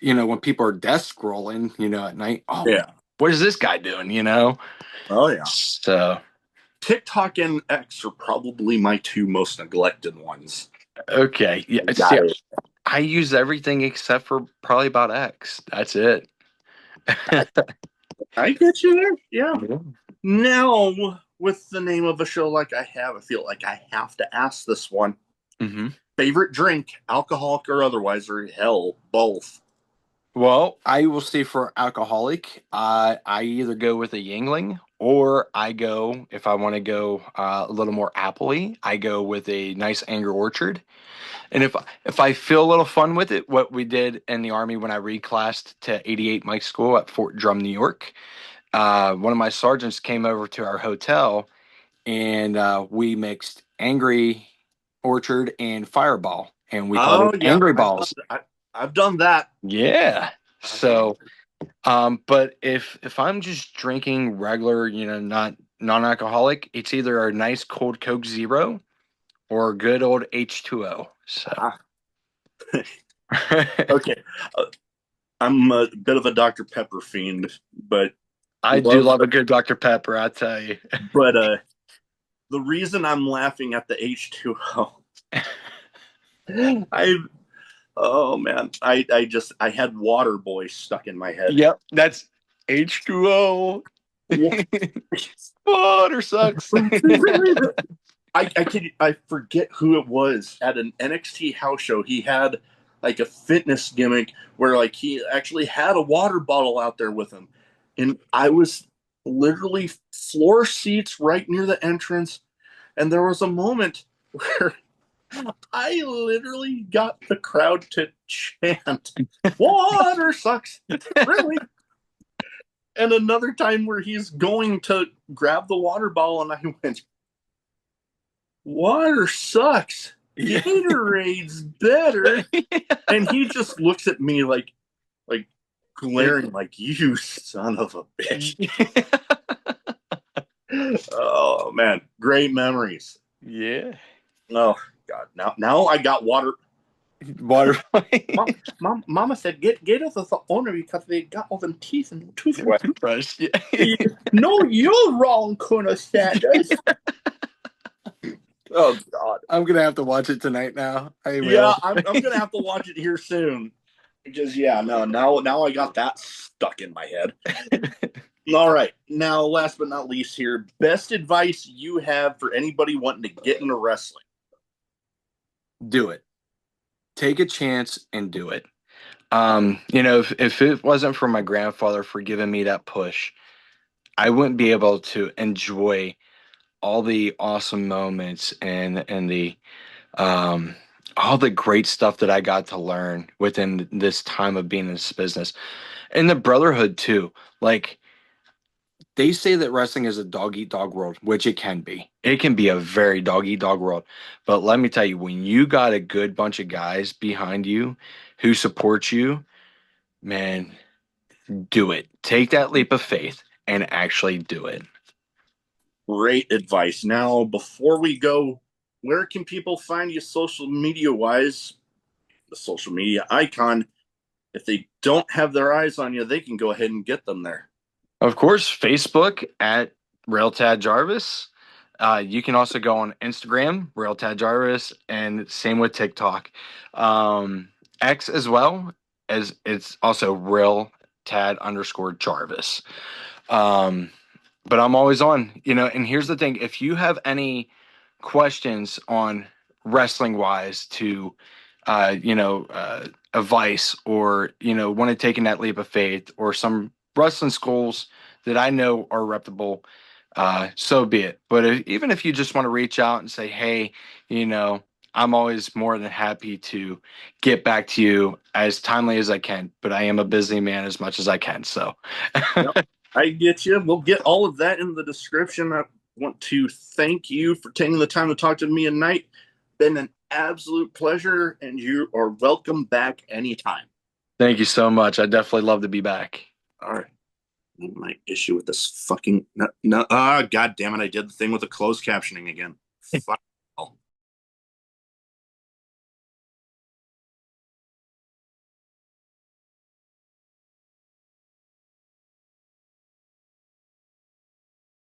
[SPEAKER 1] you know, when people are desk scrolling, you know, at night, oh,
[SPEAKER 3] Yeah.
[SPEAKER 1] what is this guy doing, you know?
[SPEAKER 3] Oh yeah.
[SPEAKER 1] So,
[SPEAKER 3] TikTok and X are probably my two most neglected ones.
[SPEAKER 1] okay. Yeah, see,
[SPEAKER 3] Got it.
[SPEAKER 1] I use everything except for probably about X. That's it.
[SPEAKER 3] I get you there. Yeah. Now, with the name of a show like I have, I feel like I have to ask this one.
[SPEAKER 1] hmm
[SPEAKER 3] Favorite drink, alcoholic or otherwise, or hell, both?
[SPEAKER 1] Well, I will say for alcoholic, I either go with a Yingling or I go, if I want to go a little more appley, I go with a nice Angry Orchard. And if I feel a little fun with it, what we did in the Army when I reclassed to 88 Mike School at Fort Drum, New York, one of my sergeants came over to our hotel and we mixed Angry Orchard and Fireball, and we called
[SPEAKER 3] Oh
[SPEAKER 1] it
[SPEAKER 3] yeah,
[SPEAKER 1] Angry Balls.
[SPEAKER 3] I've done that.
[SPEAKER 1] Yeah.
[SPEAKER 3] I've done.
[SPEAKER 1] So but if I'm just drinking regular, you know, not non-alcoholic, it's either a nice cold Coke Zero or a good old H2O. So
[SPEAKER 3] Ah, okay, uh, I'm a bit of a Dr. Pepper fiend, but
[SPEAKER 1] I do
[SPEAKER 3] love.
[SPEAKER 1] love a good Dr. Pepper, I tell you.
[SPEAKER 3] But the reason I'm laughing at the H2O, I oh man, I had Water Boy stuck in my head.
[SPEAKER 1] Yep, that's H2O. Water sucks.
[SPEAKER 3] I forget who it was at an NXT house show. He had like a fitness gimmick where like he actually had a water bottle out there with him, and I was literally floor seats right near the entrance, and there was a moment where I literally got the crowd to chant, "Water sucks." Really? And another time where he's going to grab the water bottle, and I went, water sucks.
[SPEAKER 1] Yeah.
[SPEAKER 3] Gatorade's better. And he just looks at me like glaring like you son of a bitch. Oh man, great memories.
[SPEAKER 1] Yeah.
[SPEAKER 3] Oh god, now I got water.
[SPEAKER 1] Water.
[SPEAKER 3] Mama said get us the owner because they got all them teeth and no toothbrush.
[SPEAKER 1] Toothbrush. Yeah.
[SPEAKER 3] No, you're wrong, Colonel Sanders. Oh god.
[SPEAKER 1] I'm gonna have to watch it tonight now. I
[SPEAKER 3] Yeah,
[SPEAKER 1] will.
[SPEAKER 3] I'm gonna have to watch it here soon. Because yeah, no, now I got that stuck in my head. All right. Now, last but not least here, best advice you have for anybody wanting to get into wrestling.
[SPEAKER 1] Do it. Take a chance and do it. You know, if it wasn't for my grandfather for giving me that push, I wouldn't be able to enjoy all the awesome moments and the um all the great stuff that I got to learn within this time of being in this business. And the brotherhood too. Like they say that wrestling is a dog eat dog world, which it can be. It can be a very dog eat dog world. But let me tell you, when you got a good bunch of guys behind you who support you, man, do it. Take that leap of faith and actually do it.
[SPEAKER 3] Great advice. Now, before we go, where can people find you social media wise? The social media icon. If they don't have their eyes on you, they can go ahead and get them there.
[SPEAKER 1] Of course, Facebook at RailTad Jarvis. You can also go on Instagram, RailTad Jarvis, and same with TikTok. X as well, as it's also RailTad underscore Jarvis. Um, but I'm always on, you know, and here's the thing. If you have any questions on wrestling wise to advice, or want to take in that leap of faith, or some wrestling schools that I know are reputable, so be it. But even if you just want to reach out and say, hey, you know, I'm always more than happy to get back to you as timely as I can, but I am a busy man as much as I can. So,
[SPEAKER 3] Yep, I get you. We'll get all of that in the description. I want to thank you for taking the time to talk to me tonight. Been an absolute pleasure, and you are welcome back anytime.
[SPEAKER 1] thank you so much. I definitely love to be back.
[SPEAKER 3] All right. My issue with this fucking no, God damn it! I did the thing with the closed captioning again. Fuck.